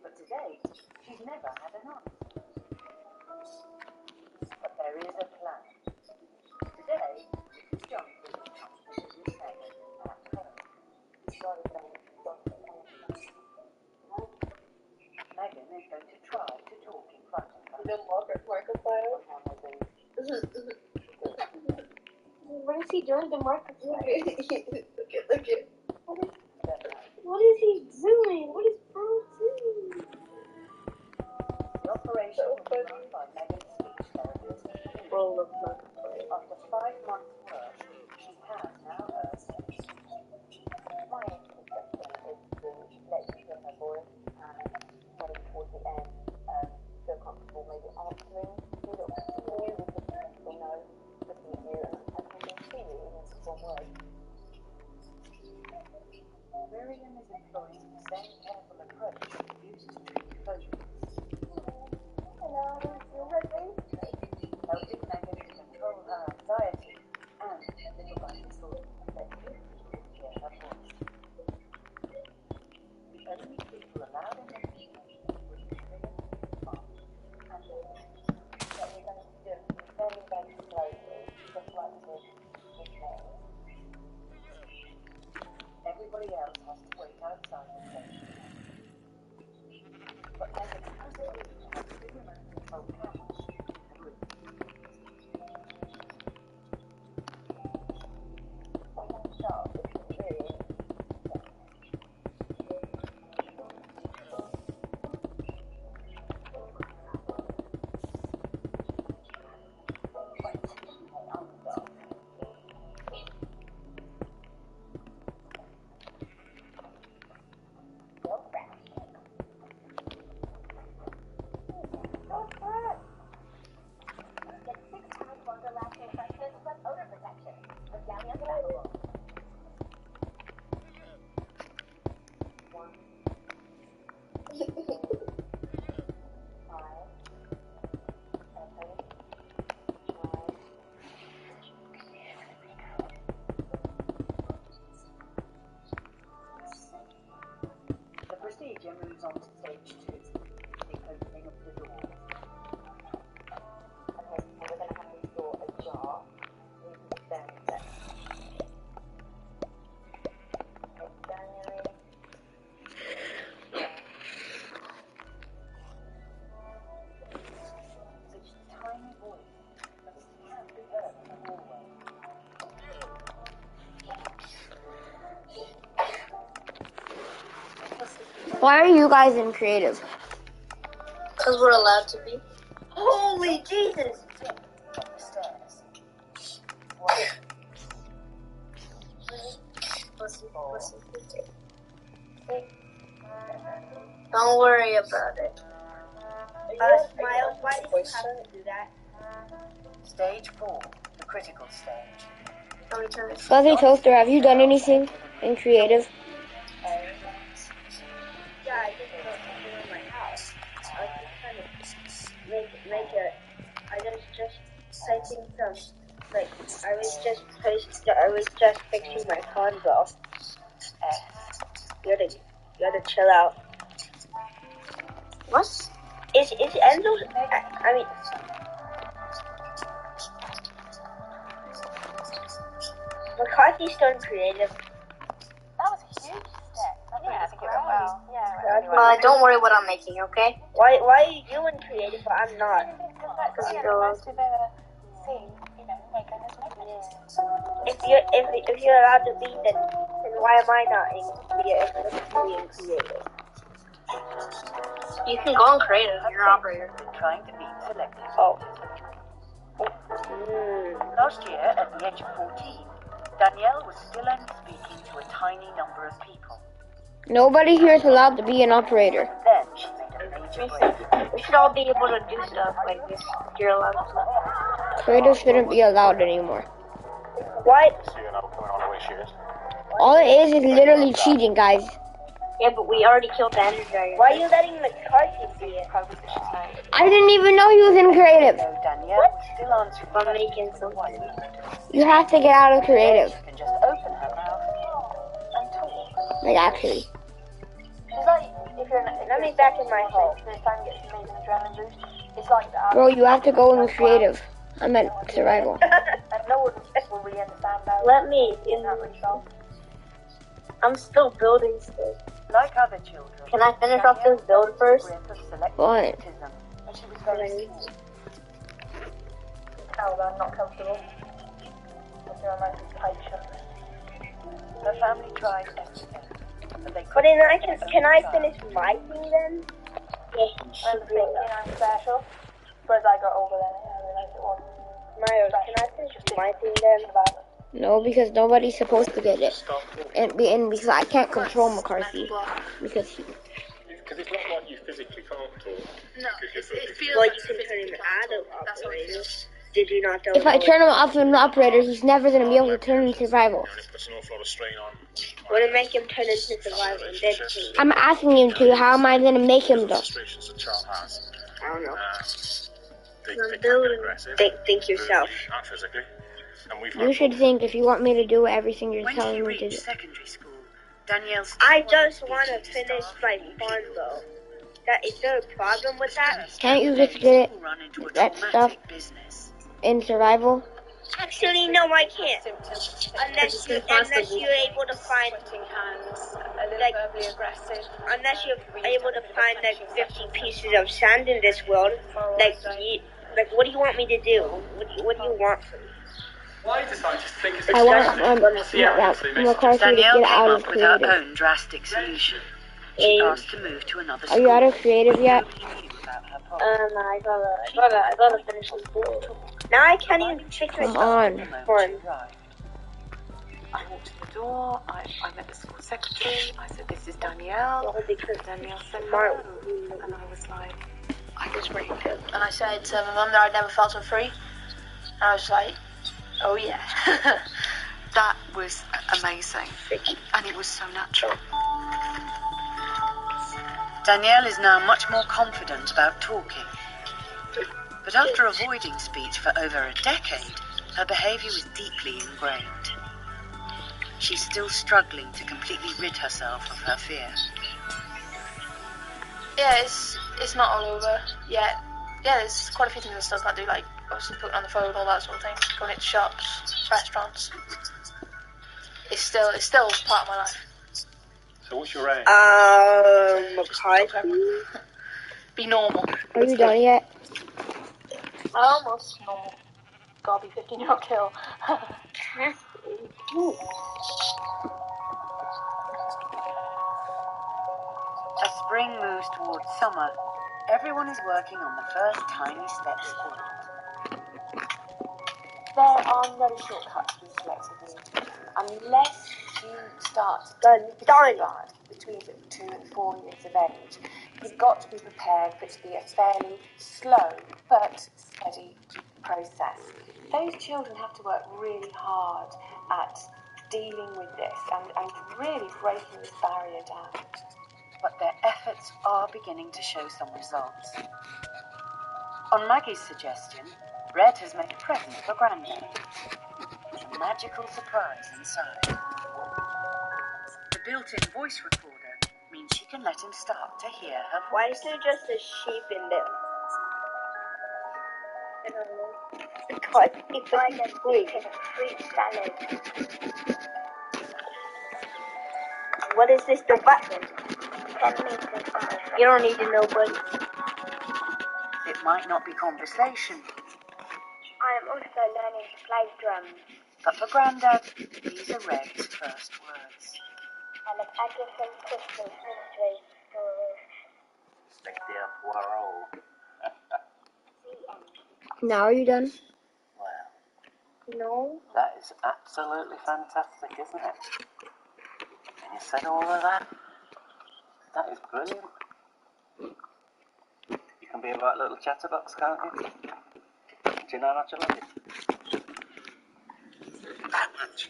But today, she's never had enough. But there is a plan. Today, Mrs. Johnson will come to visit Megan at home. Megan is going to try to talk in front of her. The Markiplier? What is he doing to Markiplier? Look at. What is he doing? What is Bro doing? The operation was run by Megan's speech therapist. After 5 months' work, she has now heard speech. My suggestion is to let you hear her voice and maybe towards the end feel comfortable maybe answering you with yes or no, looking at you and maybe see you in one word. Why are you guys in creative? Because we're allowed to be. Holy Jesus! Don't worry about it. Miles, why did you have to do that? Stage 4, the critical stage. Fuzzy Toaster, have you done anything in creative? Yeah, I just put it in my house. I was just trying to make it. I was just typing some, like, I was just fixing my convo. You gotta chill out. What? Is Enzo? I mean, McCarthy's still in creative. That was a huge step. I think it went well. Don't worry what I'm making, okay? Why are you in creative but I'm not? Because most of the thing, make them as If you're allowed to be, then why am I not in creative? You can go in creative. You're an operator. Trying to be selective. Oh. Last year, at the age of 14, Danielle was still only speaking to a tiny number of people. Nobody here is allowed to be an operator. Then she made a major break. We should all be able to do stuff like this. You're allowed to. Creative shouldn't be allowed anymore. What? All it is literally cheating, guys. Yeah, but we already killed the Energizer. Why are you letting McCarthy see it? I didn't even know he was in creative. Danielle still answering I'm making something. You have to get out of creative. and just open her mouth and talk. Like, actually. It's like, if you're Let me back in my hole. this time gets an amazing adrenaline boost. It's like that. Bro, you have to go in creative. I meant survival. And no one will really understand that. Let me in. That result. I'm still building stuff. Like other children, Can I finish off this build first? What? And she was very small. I'm not comfortable with her amount of patient. Her family tried everything, but they But then can I finish my thing then? Yeah. I'm thinking I'm special. Whereas I got older then, I realized it wasn't. Mario, can I finish my thing then? No, because nobody's supposed to get it. And because I can't control McCarthy. Because he... Because it's not like you physically can't talk. No, it feels Well, like you can turn him out of That's what it operator. is. Did you not know? If I turn him off an operator, he's never going to be able to turn into survival. And it puts an awful lot of strain on. Wanna make him turn into survival and then change? I'm asking him to. How am I going to make him, though? Frustrations that child has. I don't know. They can get aggressive. Think yourself. And physically. And we've You should think if you want me to do everything you're When telling she me to do. reached secondary school, Danielle I just want to finish my convo. Is there a problem with that? Can't you just get run into a that stuff business. in survival? Actually, no, I can't. Unless you're able to find like unless you're able to find like 50 pieces of sand in this world. Like what do you want me to do? What do you want from me? Why decide to think it's I want McCarthy to Danielle get came out of up with her creative. own drastic solution. She asked to move to another Are school. you out of creative yet? I gotta finish this build. Now I can't even picture Come on. I walked to the door, I met the school secretary, I said, this is Danielle. Danielle said, hello. And I was like, I was pretty good. And I said to my mum that I'd never felt so free. And I was like, oh yeah. that was amazing. And it was so natural. Danielle is now much more confident about talking. But after avoiding speech for over a decade, her behaviour was deeply ingrained. She's still struggling to completely rid herself of her fear. Yeah, it's not all over yet. Yeah, there's quite a few things I still can't do, like obviously putting on the phone, all that sort of thing, going into shops, restaurants. It's still part of my life. So what's your aim? McCarthy. Be normal. Are you done yet? Almost normal. Gotta be 15-year-old kill. A spring moves towards summer, everyone is working on the first tiny steps forward. There are no shortcuts with selective reading unless you start between 2 and 4 years of age. You've got to be prepared for it to be a fairly slow but steady process. Those children have to work really hard at dealing with this and really breaking this barrier down. But their efforts are beginning to show some results. On Maggie's suggestion, Red has made a present for Grandad. A magical surprise inside. The built-in voice recorder means she can let him start to hear her voice. Why is there just a sheep in there? I don't know. Because it's I get fruit salad. What is this, the button? You don't need to know, buddy. It might not be conversation, I am also learning to play drums. but for Grandad, these are Red's first words. And an Agatha Christmas mystery stories. Inspector Poirot. Now are you done? Wow, No. that is absolutely fantastic, isn't it? And you said all of that? That is brilliant. You can be about little chatterbox, can't you? Do you know how much I love it? That much.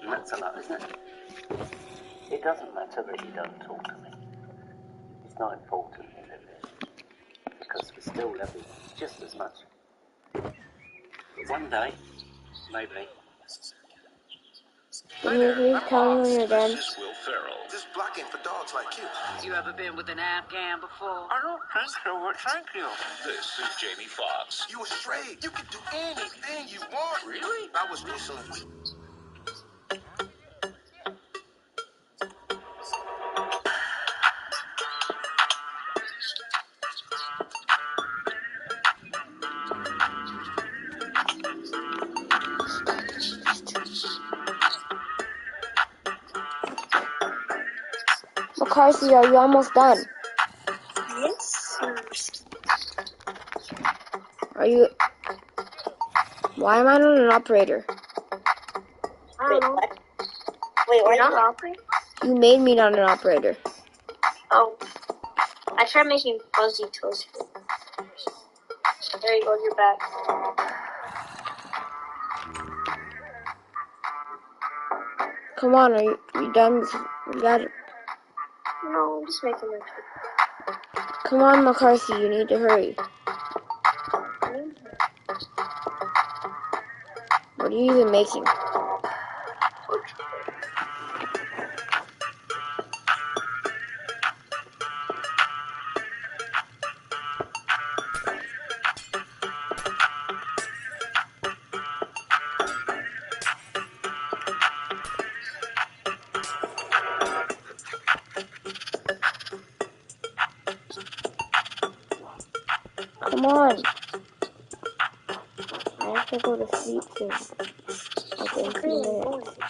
And that's a lot, isn't it? It doesn't matter that you don't talk to me. It's not important, is it? Because we still love you just as much. One day, maybe. Can you please tell me when you're done? This is Will Ferrell. This black ain't for dogs like you. You ever been with an Afghan before? I don't think so, but thank you. This is Jamie Foxx. You were straight. You can do anything you want. Really? I was recently. McCarthy, are you almost done? Yes. Are you... Why am I not an operator? I don't know. Wait, we're not operating? You made me not an operator. Oh. I tried making fuzzy toast. There you go, you're back. Come on, are you done? You got it. No, I'm just making it. Come on, McCarthy, you need to hurry. What are you even making? Come on. I have to go to sleep soon. Like in 2 minutes.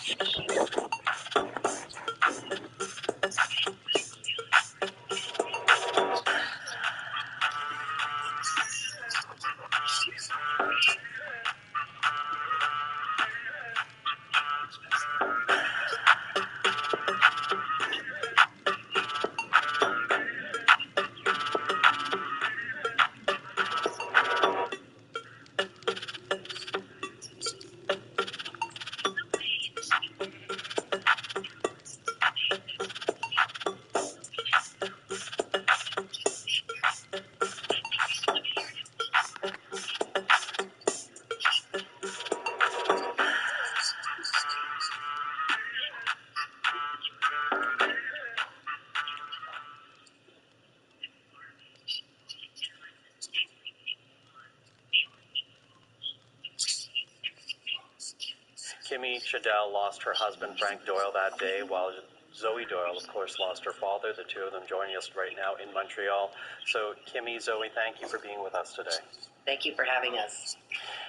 Kimmy Shadell lost her husband, Frank Doyle, that day, while Zoe Doyle, of course, lost her father. The two of them joining us right now in Montreal. So, Kimmy, Zoe, thank you for being with us today. Thank you for having us.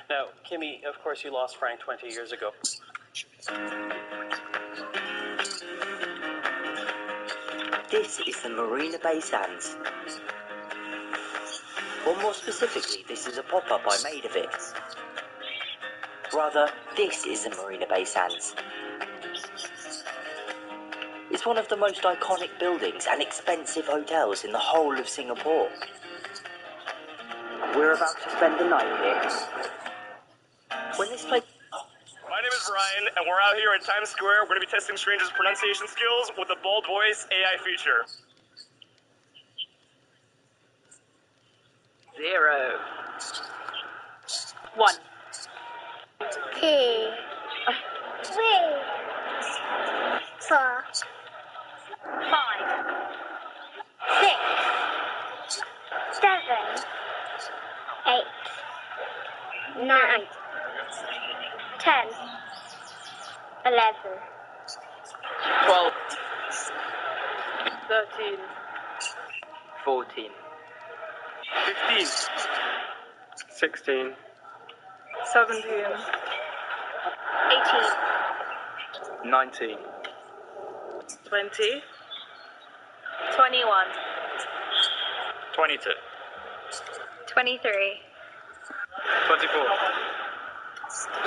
Now, Kimmy, of course, you lost Frank 20 years ago. This is the Marina Bay Sands. Or more specifically, this is a pop-up I made of it. Rather, this is the Marina Bay Sands. It's one of the most iconic buildings and expensive hotels in the whole of Singapore. We're about to spend the night here. When this place... My name is Ryan, and we're out here in Times Square. We're going to be testing strangers' pronunciation skills with the Bold Voice AI feature. 0. 1. 2, 3, 4, 5, 6, 7, 8, 9, 10, 11, 12. 13. 14. 15. 16. 17. 18. 19. 20. 21. 22. 23. 24.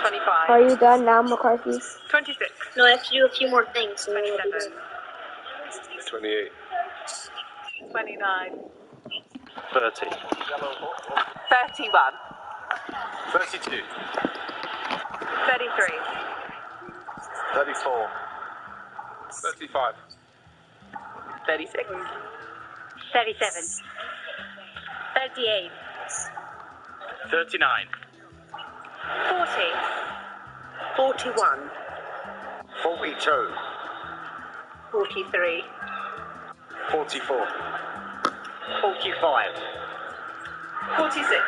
25. Are you done now, McCarthy? 26. No, I have to do a few more things. So 27. 28. 29. 30. 31. 32. 33. 34. 35. 36. 37. 38. 39. 40. 41. 42. 43. 44. 45. 46.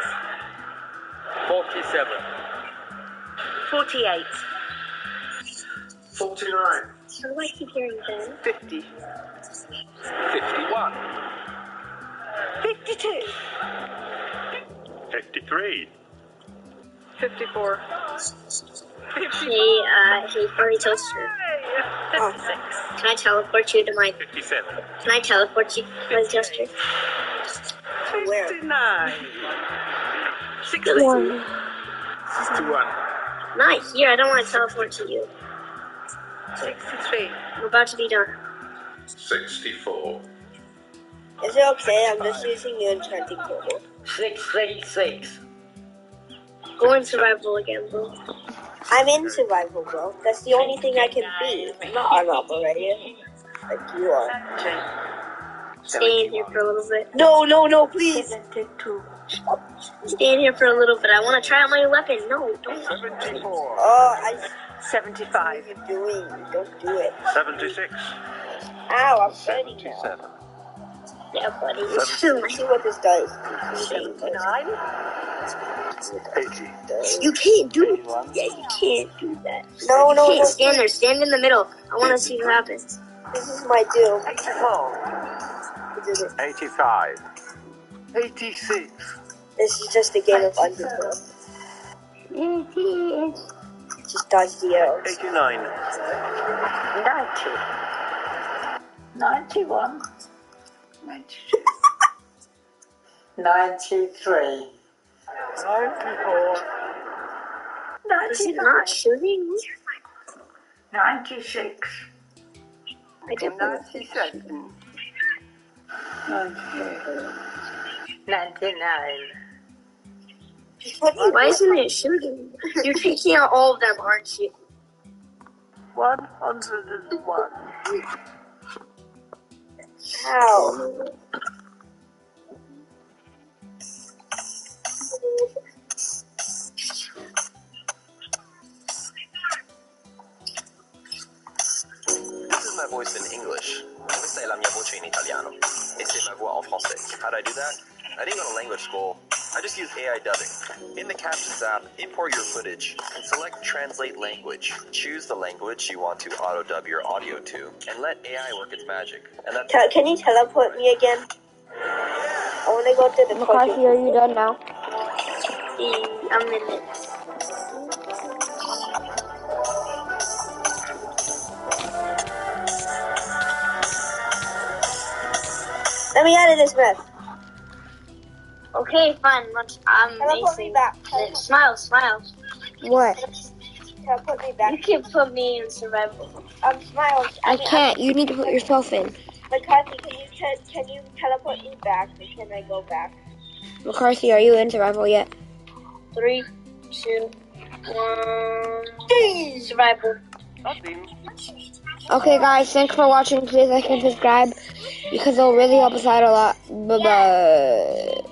47. 48. 49. How do I keep hearing Ben? 50. 51. 52. 53. 54. Hey, furry toaster. 56. Can I teleport you to my... 57. Can I teleport you to my toaster? 59. 60. 1. 61. Not here, I don't want to teleport to you. 63. I'm about to be done. 64. Is it okay? I'm just using the enchanting portal. 636. Go in survival again, bro. I'm in survival, bro. That's the only thing I can be. I'm not an operator. Like you are. Stay in here for a little bit. No, please. Stay in here for a little bit. I want to try out my weapon. No, don't. 74. Oh, 75. what are you doing? Don't do it. 76. Ow, I'm burning now. 77. Yeah, buddy. Let's see what this does. 79. 80. You can't do it. Yeah, you can't do that. No, You can't stand there. Stand in the middle. I want to see what happens. This is my doom. 84. 85. 86. This is just a game of Undertale. Just dodge the arrows. 89. 90. 91. 92. 93. 94. Is it not shooting? 96. I don't know. 97. 99. Why isn't it shooting? You're taking out all of them, aren't you? 101. Ow. This is my voice in English. Questa è la mia voce in italiano. E c'est ma voix en français. How do I do that? I didn't go to language school. I just use AI dubbing. In the Captions app, import your footage and select Translate Language. Choose the language you want to auto-dub your audio to, and let AI work its magic. And that's Can you teleport me again? I want to go to the McCarthy, are you done now? I'm in it. Let me out of this mess. Okay, fine. Teleport me back. Smile. What? Teleport me back. You can put me in survival. Smile. I can't. You need to put yourself in. McCarthy, can you teleport me back? Or can I go back? McCarthy, are you in survival yet? 3, 2, 1. Survival. Okay, guys, thanks for watching. Please like and subscribe because it'll really help us out a lot. Bye-bye.